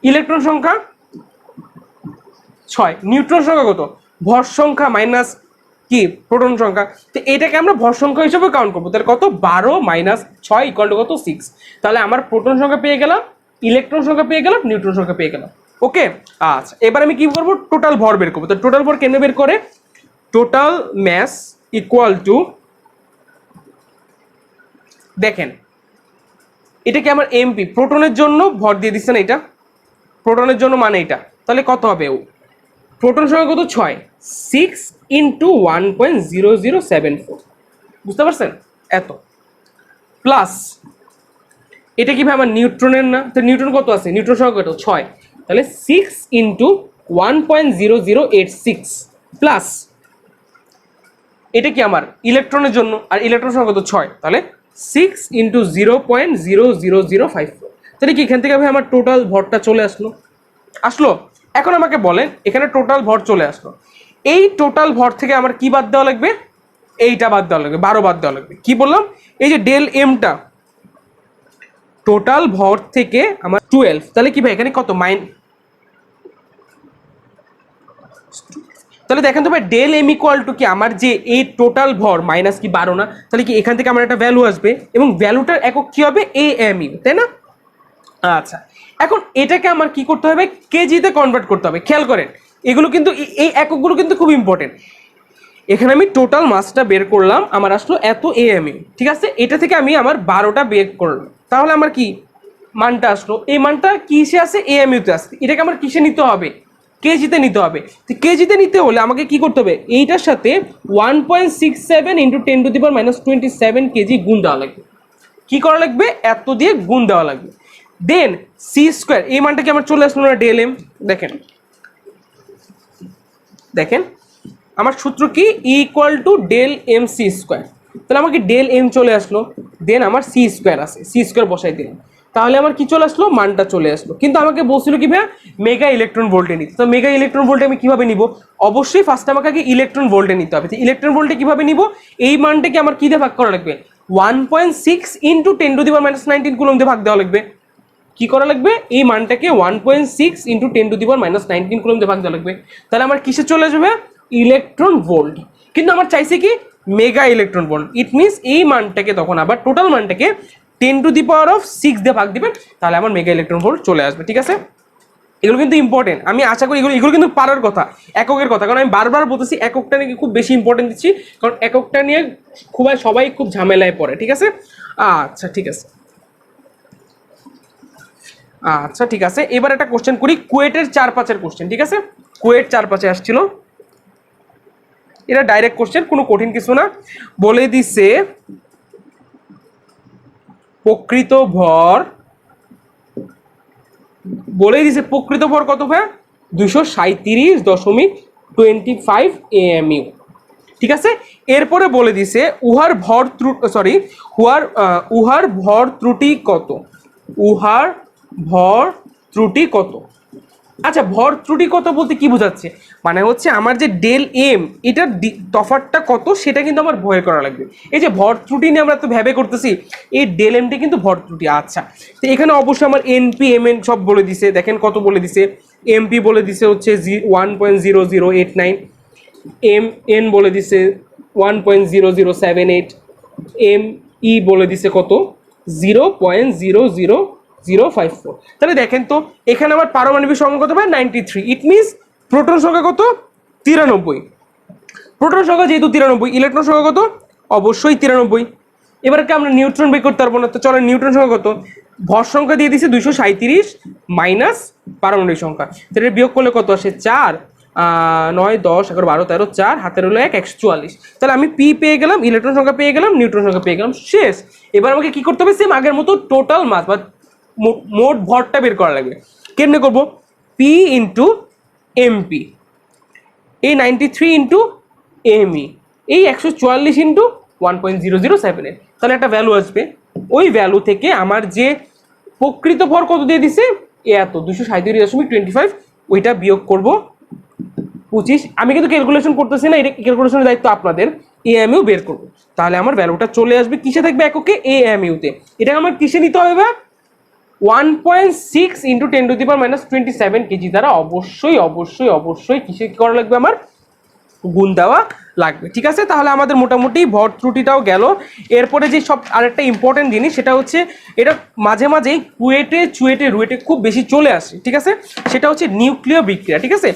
ইলেকট্রন সংখ্যা 6, নিউট্রন সংখ্যা কত, ভর সংখ্যা মাইনাস কি প্রোটন সংখ্যা। তো এটাকে আমরা ভর সংখ্যা হিসেবে কাউন্ট করবো, তাহলে কত 12 - 6 = কত 6। তাহলে আমার প্রোটন সংখ্যা পেয়ে গেলাম, ইলেকট্রন সংখ্যা পেয়ে গেলাম, নিউট্রন সংখ্যা পেয়ে গেলাম। ওকে, আচ্ছা এবার আমি কি করবো, টোটাল ভর বের করবো। তো টোটাল ভর কেন বের করে, টোটাল ম্যাস ইকুয়াল টু, দেখেন এটা কি আমার MP, প্রোটনের জন্য ভর দিয়ে দিচ্ছে না, এটা প্রোটনের জন্য মানে এটা, তাহলে কত হবে, প্রোটন সংখ্যা কত 6, 6 × 1.0074, বুঝতে পারছেন এত, প্লাস এটা কি ভাই আমার নিউট্রনের না, তো নিউট্রন কত আছে, নিউট্রন সংখ্যা কত 6, তাহলে 6 × 1.0086, প্লাস এটা কি আমার ইলেকট্রনের জন্য, আর ইলেকট্রন সংখ্যা কত 6, তাহলে 6 × 0.00054। তাহলে কি এখান থেকে ভাই আমার টোটাল ভরটা চলে আসলো। এখন আমাকে বলেন এখানে টোটাল ভর চলে আসলো, এই টোটাল ভর থেকে আমার কি বাদ দেওয়া লাগবে, এইটা বাদ দেওয়া লাগবে, 12 বাদ দেওয়া লাগবে। কি বললাম, এই যে ডেল এমটা টোটাল ভর থেকে আমার 12, তাহলে কি ভাই এখানে কত তাহলে দেখেন তো ভাই ডেল এম ইকুয়াল টু কি আমার যে এই টোটাল ভর মাইনাস কি 12 না, তাহলে কি এখান থেকে আমার একটা ভ্যালু আসবে, এবং ভ্যালুটার একক কি হবে AMU, তাই না। আচ্ছা, এখন এটাকে আমার কি করতে হবে, কেজিতে কনভার্ট করতে হবে। খেয়াল করেন এগুলো কিন্তু এই এককগুলো কিন্তু খুব ইম্পর্টেন্ট। এখানে আমি টোটাল মাসটা বের করলাম, আমার আসলো এত AMU, ঠিক আছে। এটা থেকে আমি আমার 12টা বের করলাম, তাহলে আমার কি মানটা আসলো, এই মানটা কিসে আছে, AMU তে আসছে। এটাকে আমার কিসে নিতে হবে, কেজিতে নিতে হবে। তো কেজিতে নিতে হলে আমাকে কি করতে হবে, এইটার সাথে 1.67 ইন্টু 10⁻27 কেজি গুণ দেওয়া লাগবে। কি করা লাগবে, এত দিয়ে গুণ দেওয়া লাগবে। দেন সি স্কোয়ার, এই মানটা কি আমার চলে আসলো না ডেল এম, দেখেন দেখেন আমার সূত্র কি, equal to del m c square. তাহলে আমাকে ডেল এম চলে আসলো, দেন আমার সি স্কোয়ার আছে, সি স্কোয়ার বসাই দিলাম, তাহলে আমার কি চলে আসলো, মানটা চলে আসলো। কিন্তু আমাকে বলছিল কি ভাইয়া মেগা ইলেকট্রন ভোল্টে নিতে। তো মেগা ইলেকট্রন ভোল্টে আমি কিভাবে নিব, অবশ্যই ফার্স্ট আমাকে আগে ইলেকট্রন ভোল্টে নিতে হবে। তো ইলেকট্রন ভোল্টে কিভাবে নিব, এই মানটাকে আমার কি দিয়ে ভাগ করা লাগবে, 1.6 ইন্টু 10⁻19 কুলম দিয়ে ভাগ দেওয়া লাগবে। কি করা লাগবে, এই মানটাকে 1.6 ইন্টু 10⁻19 কুলম দিয়ে ভাগ দেওয়া লাগবে। তাহলে আমার কিসে চলে যাবে, ইলেকট্রন ভোল্ট। কিন্তু আমার চাইছে কি mega electron volt, it means এই মানটাকে তখন আবার টোটাল মানটাকে 10⁶ দিয়ে ভাগ দিবেন, তাহলে আমার মেগা ইলেকট্রন ভোল্ট চলে আসবে। ঠিক আছে, এগুলো কিন্তু ইম্পর্টেন্ট, আমি আশা করি এগুলো কিন্তু পারার কথা, এককের কথা, কারণ আমি বারবার বলতেছি এককটা নিয়ে খুব বেশি ইম্পর্টেন্ট দিচ্ছি, কারণ এককটা নিয়ে সবাই খুব ঝামেলায় পড়ে। ঠিক আছে, আচ্ছা ঠিক আছে, আচ্ছা ঠিক আছে, এবার একটা কোশ্চেন করি, কুয়েটের 4-5 কোশ্চেন। ঠিক আছে, কুয়েট 4-5 আসছিল, এটা ডাইরেক্ট কোশ্চেন, কোনো কঠিন কিছু না। বলে দিছে প্রকৃত ভর, কত ভাই, 237.25 AMU। ঠিক আছে, এরপরে বলে দিছে উহার ভর ত্রুটি কত, উহার ভর ত্রুটি কত। আচ্ছা, ভর ত্রুটি কত বলতে কি বোঝাচ্ছে, মানে হচ্ছে আমার যে ডেল এম এটার তফাৎটা কত সেটা কিন্তু আমার ভয় করা লাগবে। এই যে ভর ত্রুটি নিয়ে আমরা তো ভেবে করতেছি, এই ডেল এমটা কিন্তু ভর ত্রুটি। আচ্ছা, তো এখানে অবশ্যই আমার এনপি এমএন সব বলে দিছে, দেখেন কত বলে দিছে, এমপি বলে দিছে হচ্ছে 1.0089, এম এন বলে দিছে 1.0078, এম ই বলে দিছে কত 0.00054। তাহলে দেখেন তো এখানে আমার পারমাণবিক সংখ্যা কত পায় 93, ইট মিনস প্রোটন সংখ্যা কত 93, প্রোটন সংখ্যা যেহেতু 93, ইলেকট্রন সংখ্যা কত অবশ্যই 93। এবার কি আমরা নিউট্রন বের করতে পারবো না, তো চলো নিউট্রন সংখ্যা কত, ভর সংখ্যা দিয়ে দিছে 237 মাইনাস পারমাণবিক সংখ্যা, তাহলে বিয়োগ করলে কত আসে 4, 9, 10, 11, 12, 13, 4, হাতের হলো 1, 144। তাহলে আমি পি পেয়ে গেলাম, ইলেকট্রন সংখ্যা পেয়ে গেলাম, নিউট্রন সংখ্যা পেয়ে গেলাম, শেষ। এবার আমাকে কি করতে হবে, সেম আগের মতো টোটাল মাস বা মোট ভরটা বের করা লাগবে। কেমনে করবো, পি ইন্টু এমপি, এই 93 ইন্টু এমই, এই 144 ইন্টু 1.0078, তাহলে একটা ভ্যালু আসবে। ওই ভ্যালু থেকে আমার যে প্রকৃত ভর কত দিয়ে দিছে এত 237.25, ওইটা বিয়োগ করব 25। আমি কিন্তু ক্যালকুলেশন করতেছি না, এটা ক্যালকুলেশনের দায়িত্ব আপনাদের, এএমইউ বের করব। তাহলে আমার ভ্যালুটা চলে আসবে কিসে থাকবে, এককে এএমইউতে। এটা আমার কিসে নিতে হবে, 1.6 ইন্টু 10⁻27 কেজি দ্বারা অবশ্যই অবশ্যই অবশ্যই কিসে করা লাগবে, আমার গুণ দেওয়া লাগবে। ঠিক আছে, তাহলে আমাদের মোটামুটি ভর ত্রুটিটাও গেল। এরপরে যে সব আরেকটা ইম্পর্টেন্ট জিনিস, সেটা হচ্ছে এটা মাঝে মাঝেই কুয়েটে চুয়েটে রুয়েটে খুব বেশি চলে আসে। ঠিক আছে, সেটা হচ্ছে নিউক্লিয় বিক্রিয়া। ঠিক আছে,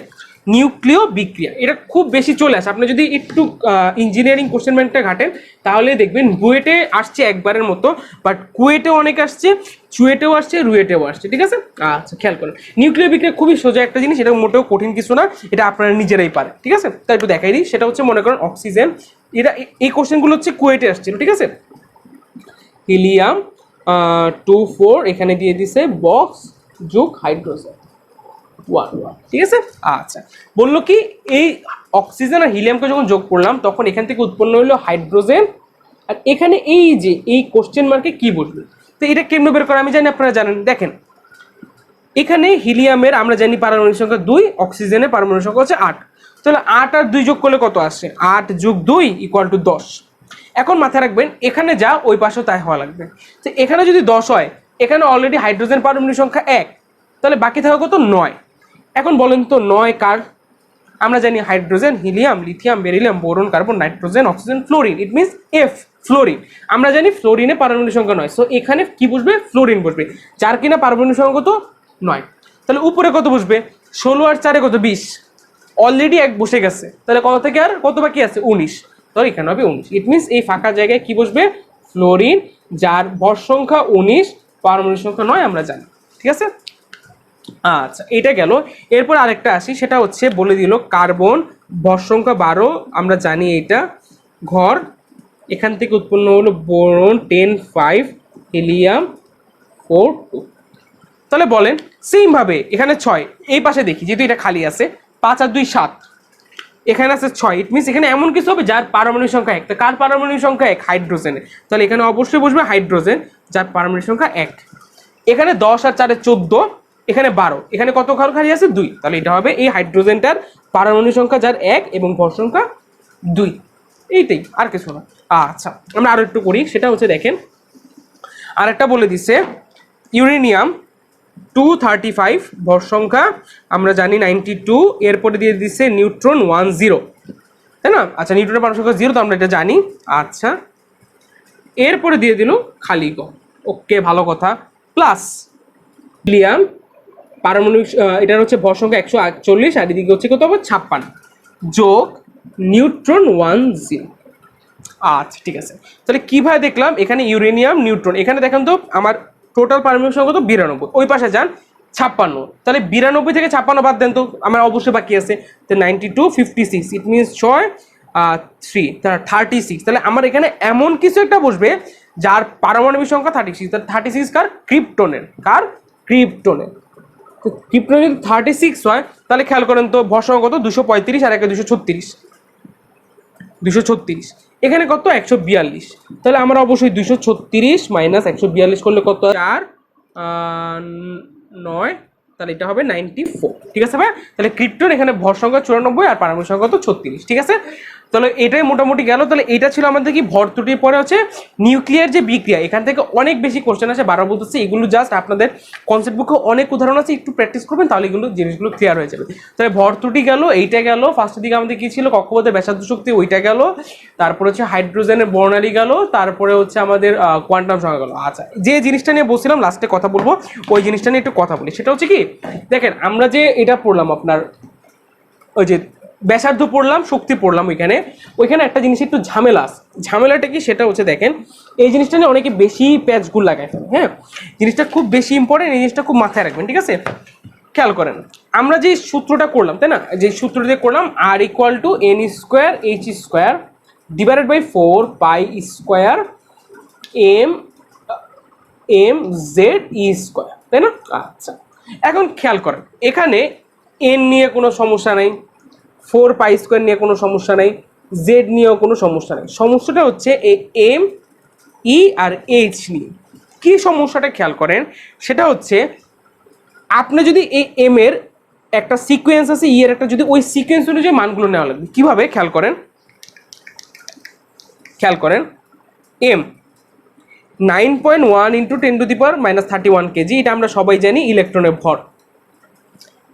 নিউক্লিয় বিক্রিয়া এটা খুব বেশি চলে আসে। আপনি যদি একটু ইঞ্জিনিয়ারিং কোশ্চেন ব্যাংকটা ঘাটেন তাহলে দেখবেন বুয়েটে আসছে একবারের মতো, বাট কুয়েটেও অনেক আসছে, চুয়েটেও আসছে, রুয়েটেও আসছে। ঠিক আছে, আচ্ছা খেয়াল করেন, নিউক্লিয় বিক্রিয়া খুবই সোজা একটা জিনিস, এটা মোটেও কঠিন কিছু না, এটা আপনারা নিজেরাই পারেন। ঠিক আছে, তাই একটু দেখাই দিই, সেটা হচ্ছে মনে করেন অক্সিজেন, এটা এই কোশ্চেনগুলো হচ্ছে কুয়েটে আসছিল। ঠিক আছে, হিলিয়াম 2,4 এখানে দিয়ে দিছে বক্স যোগ হাইড্রোজেন 1,1। ঠিক আছে, আচ্ছা বললো কি এই অক্সিজেন আর হিলিয়ামকে যখন যোগ করলাম তখন এখান থেকে উৎপন্ন হলো হাইড্রোজেন, আর এখানে এই যে এই কোশ্চেন মার্কে কি বসবে, তো এটা কেমনে বের করে আমি জানি, আপনারা জানেন। দেখেন এখানে হিলিয়ামের আমরা জানি পারমাণবিক সংখ্যা 2, অক্সিজেনের পারমাণবিক সংখ্যা হচ্ছে 8, তাহলে 8 আর 2 যোগ করলে কত আসে, 8 যোগ 2 ইকুয়াল টু 10। এখন মাথায় রাখবেন এখানে যা ওই পাশেও তাই হওয়া লাগবে। তো এখানে যদি 10 হয়, এখানে অলরেডি হাইড্রোজেন পারমাণবিক সংখ্যা 1, তাহলে বাকি থাকা কত 9। এখন বলেন তো 9 কার, আমরা জানি hydrogen, helium, lithium, beryllium, boron, carbon, nitrogen, oxygen, fluorine, it means F, fluorine. আমরা জানি ফ্লোরিনে পারমাণবিক সংখ্যা 9, সো এখানে কি বসবে, ফ্লোরিন বসবে, যার কিনা পারমাণবিক সংখ্যা কত 9। তাহলে উপরে কত বসবে, 16 আর 4 কত 20, অলরেডি 1 বসে গেছে, তাহলে কত থেকে আর কত বাকি আছে 19, তো এখানে হবে 19। ইট মিনস এই ফাঁকা জায়গায় কি বসবে, ফ্লোরিন, যার ভর সংখ্যা 19, পারমাণবিক সংখ্যা 9 আমরা জানি। ঠিক আছে, আচ্ছা, এটা গেল। এরপর আরেকটা আসি, সেটা হচ্ছে বলে দিল কার্বন ভর সংখ্যা 12, আমরা জানি এটা ঘর, এখান থেকে উৎপন্ন হলো বোরন 10 5, হিলিয়াম 4 2। তাহলে বলেন সেম ভাবে এখানে 6, এই পাশে দেখি যেহেতু এটা খালি আছে, 5 আর 2 7, এখানে আছে 6, ইট মিনস এখানে এমন কিছু হবে যার পারমাণবিক সংখ্যা 1। তো কার পারমাণবিক সংখ্যা 1? হাইড্রোজেনের। তাহলে এখানে অবশ্যই বসবে হাইড্রোজেন যার পারমাণবিক সংখ্যা 1। এখানে 10 আর 4 14, এখানে 12, এখানে কত ঘর খালি আছে? 2। তাহলে এটা হবে এই হাইড্রোজেনটার পারমাণবিক সংখ্যা যার 1 এবং ভর সংখ্যা 2। এইটাই, আর কিছু না। আচ্ছা, আমরা আরো একটু করি, সেটা হচ্ছে দেখেন আরেকটা বলে দিছে ইউরেনিয়াম 235, ভর সংখ্যা আমরা জানি 92, এরপরে দিয়ে দিচ্ছে নিউট্রন 10, তাই না? আচ্ছা, নিউট্রনের পারমাণবিক সংখ্যা 0, তো আমরা এটা জানি। আচ্ছা, এরপরে দিয়ে দিল খালি গ, ওকে ভালো কথা, প্লাস হিলিয়াম পারমাণবিক এটার হচ্ছে ভর সংখ্যা 148, আর এদিকে হচ্ছে কত হবে 56, যোগ নিউট্রন 10। আচ্ছা ঠিক আছে, তাহলে কিভাবে দেখলাম এখানে ইউরেনিয়াম নিউট্রন, এখানে দেখেন তো আমার টোটাল পারমাণবিক সংখ্যা তো 92, ওই পাশে যান 56, তাহলে 92 থেকে 56 বাদ দেন তো আমার অবশ্যই বাকি আছে, তো 92 56, ইট মিনস 6 3, তাহলে 36। তাহলে আমার এখানে এমন কিছু একটা বসবে যার পারমাণবিক সংখ্যা 36, তাহলে 36 কার? ক্রিপ্টনের। কার? ক্রিপ্টনের। ক্রিপ্টন যদি 36 হয় তাহলে খেয়াল করেন তো ভর সংখ্যা কত? 235, আর একে 236, 236, এখানে কত? 142। তাহলে আমরা অবশ্যই 236 মাইনাস 142 করলে কত? 4 9, তাহলে এটা হবে 94। ঠিক আছে ভাই? তাহলে ক্রিপ্টন এখানে ভর সংখ্যা 94 আর পারমাণবিক সংখ্যা কত? 36। ঠিক আছে, তাহলে এটাই মোটামুটি গেল। তাহলে এটা ছিল আমাদের কি ভর ত্রুটির পরে হচ্ছে নিউক্লিয়ার যে বিক্রিয়া, এখান থেকে অনেক বেশি কোশ্চেন আছে, বারবার বলতেছি এগুলো জাস্ট আপনাদের কনসেপ্ট বুকে অনেক উদাহরণ আছে, একটু প্র্যাকটিস করবেন তাহলে এগুলো জিনিসগুলো ক্লিয়ার হয়ে যাবে। তাহলে ভর ত্রুটি গেল, এইটা গেল, ফার্স্টের দিকে আমাদের কি ছিল? কক্ষপথের ব্যাসার্ধ শক্তি, ওইটা গেল, তারপরে হচ্ছে হাইড্রোজেনের বর্ণালী গেল, তারপরে হচ্ছে আমাদের কোয়ান্টাম সংখ্যা গেল। আচ্ছা, যে জিনিসটা নিয়ে বলছিলাম লাস্টে কথা বলবো, ওই জিনিসটা নিয়ে একটু কথা বলি, সেটা হচ্ছে কি দেখেন আমরা যে এটা পড়লাম আপনার ওই যে ব্যাসার্ধ পড়লাম, শক্তি পড়লাম, ওইখানে একটা জিনিস একটু ঝামেলা আছে। ঝামেলাটা কি? সেটা হচ্ছে দেখেন এই জিনিসটা নিয়ে অনেকে বেশি প্যাচগুলো লাগায় ফেলে। হ্যাঁ, জিনিসটা খুব বেশি ইম্পর্টেন্ট, এই জিনিসটা খুব মাথায় রাখবেন। ঠিক আছে, খেয়াল করেন আমরা যে সূত্রটা করলাম, তাই না, যে সূত্রটা দিয়ে করলাম R equal to N square H square divided by 4 pi square M M Z E square, তাই না? আচ্ছা, এখন খেয়াল করেন এখানে এন নিয়ে কোনো সমস্যা নেই, 4 পাই স্কোয়ার নিয়ে কোনো সমস্যা নেই, জেড নিয়েও কোনো সমস্যা নেই। সমস্যাটা হচ্ছে এই এম ই আর এইচ নিয়ে। কি সমস্যাটা খেয়াল করেন, সেটা হচ্ছে আপনি যদি এই এম এর একটা সিকোয়েন্স আছে, ই এর একটা, যদি ওই সিকোয়েন্স অনুযায়ী মানগুলো নেওয়া লাগবে। কিভাবে? খেয়াল করেন, এম 9.1 ইন্টু 10⁻³ কেজি, এটা আমরা সবাই জানি ইলেকট্রনের ভর।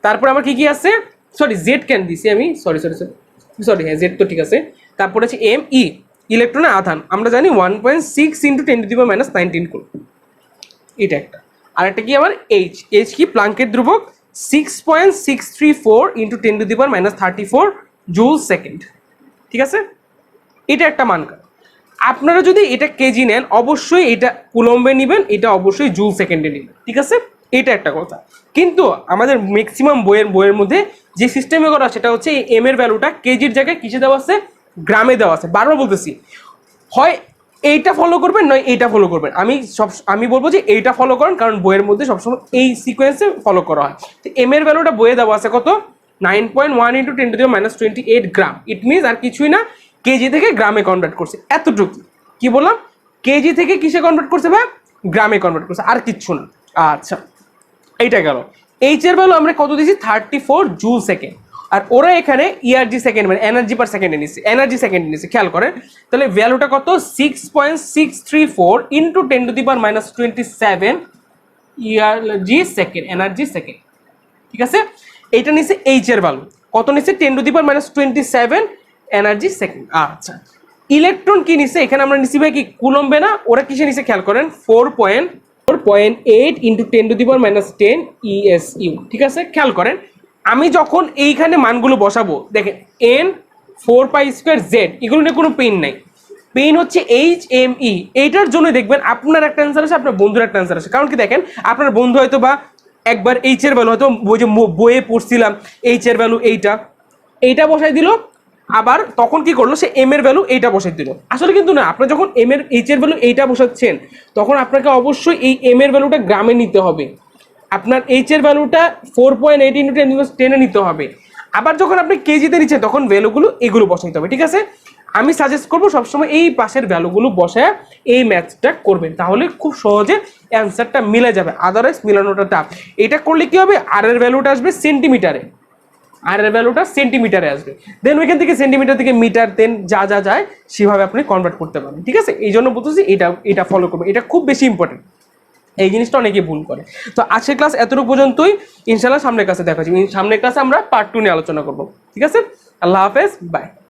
তারপর আমার কি কি আছে, সরি জেড কেন দিছি আমি, সরি হ্যাঁ জেড তো ঠিক আছে। তারপর আছে এম ই ইলেকট্রনের আধান, আমরা জানি 1.6 ইন্টু 10⁻⁹ কুল, এটা একটা। আর একটা কি আমার এইচ কি? প্লাঙ্কের ধ্রুবক 6.634 ইন্টু 10⁻34 জুল সেকেন্ড। ঠিক আছে, এটা একটা মান। আপনারা যদি এটা কেজি নেন অবশ্যই এটা কুলম্বে নেবেন, এটা অবশ্যই জুল সেকেন্ডে নেবেন। ঠিক আছে, এটা একটা কথা। কিন্তু আমাদের ম্যাক্সিমাম বইয়ের মধ্যে যে সিস্টেমে করা সেটা হচ্ছে এই এম এর ভ্যালুটা কেজির জায়গায় কিসে দেওয়া আছে? গ্রামে দেওয়া আছে। বারবার বলতেছি, হয় এইটা ফলো করবেন নয় এইটা ফলো করবেন। আমি বলবো যে এইটা ফলো করেন, কারণ বইয়ের মধ্যে সবসময় এই সিকোয়েন্সে ফলো করা হয়। তো এম এর ভ্যালুটা বইয়ে দেওয়া আছে কত? 9.1 ইন্টু 10⁻28 গ্রাম। ইট মিনস আর কিছুই না, কেজি থেকে গ্রামে কনভার্ট করছে, এতটুকু। কি বললাম? কেজি থেকে কিসে কনভার্ট করছে ভাই? গ্রামে কনভার্ট করছে, আর কিচ্ছু না। আচ্ছা, এইটা গেল। এইচ এর ভ্যালু আমরা কত দিয়েছি? 34 জুল সেকেন্ড। আর ওরা এখানে ইআরজি সেকেন্ড মানে এনার্জি পার সেকেন্ডে নিচ্ছে, খেয়াল করেন। তাহলে ভ্যালুটা কত? 6.634 ইন্টু 10⁻27 ইআরজি সেকেন্ড, এনার্জি সেকেন্ড। ঠিক আছে, এইটা নিচ্ছে এইচ এর ভ্যালু, কত নিচ্ছে? 10⁻27 এনার্জি সেকেন্ড। আচ্ছা, ইলেকট্রন কি নিচ্ছে? এখানে আমরা নিচ্ছি ভাই কি কুলম্বে না, ওরা কিসে নিচ্ছে খেয়াল করেন, 4.8 ইন্টু 10⁻10 ইএসইউ। ঠিক আছে, খেয়াল করেন আমি যখন এইখানে মানগুলো বসাবো, দেখেন এন 4 পাই স্কোয়ার জেড, এগুলো নিয়ে কোনো পেইন নাই। পেইন হচ্ছে এইচ এম ই, এইটার জন্য দেখবেন আপনার একটা অ্যান্সার আছে, আপনার বন্ধুর একটা অ্যান্সার আছে। কারণ কি দেখেন, আপনার বন্ধু হয়তো বা একবার এইচ এর ভ্যালু হয়তো ওই যে বইয়ে পড়ছিলাম এইচ এর ভ্যালু এইটা বসাই দিল, আবার তখন কি করলো সে এম এর ভ্যালু এইটা বসাই দিল। আসলে কিন্তু না, আপনার যখন এম এর এইচ এর ভ্যালু এইটা বসাচ্ছেন তখন আপনাকে অবশ্যই এই এম এর ভ্যালুটা গ্রামে নিতে হবে, আপনার এইচ এর ভ্যালুটা 4.8 ইন্টু 10 নিতে হবে। আবার যখন আপনি কেজিতে নিচ্ছেন তখন ভ্যালুগুলো এগুলো বসাইতে হবে, ঠিক আছে। আমি সাজেস্ট করবো সবসময় এই পাশের ভ্যালুগুলো বসায় এই ম্যাথটা করবেন, তাহলে খুব সহজে অ্যান্সারটা মিলে যাবে, আদারওয়াইজ মিলানোটা টাফ। এটা করলে কি হবে, আর এর ভ্যালুটা আসবে সেন্টিমিটারে, আর এর ভ্যালুটা সেন্টিমিটারে আসবে, দেন ওইখান থেকে সেন্টিমিটার থেকে মিটার, দেন যা যা যায় সেভাবে আপনি কনভার্ট করতে পারেন, ঠিক আছে। এই জন্য বলতেছি এটা ফলো করবেন, এটা খুব বেশি ইম্পর্টেন্ট, এই জিনিসটা অনেকে ভুল করে। তো আজকের ক্লাস এতটুকু পর্যন্তই, ইনশাল্লাহ সামনের ক্লাসে দেখা যাবে, সামনের ক্লাসে আমরা পার্ট 2 নিয়ে আলোচনা করবো, ঠিক আছে। আল্লাহ হাফেজ, বাই।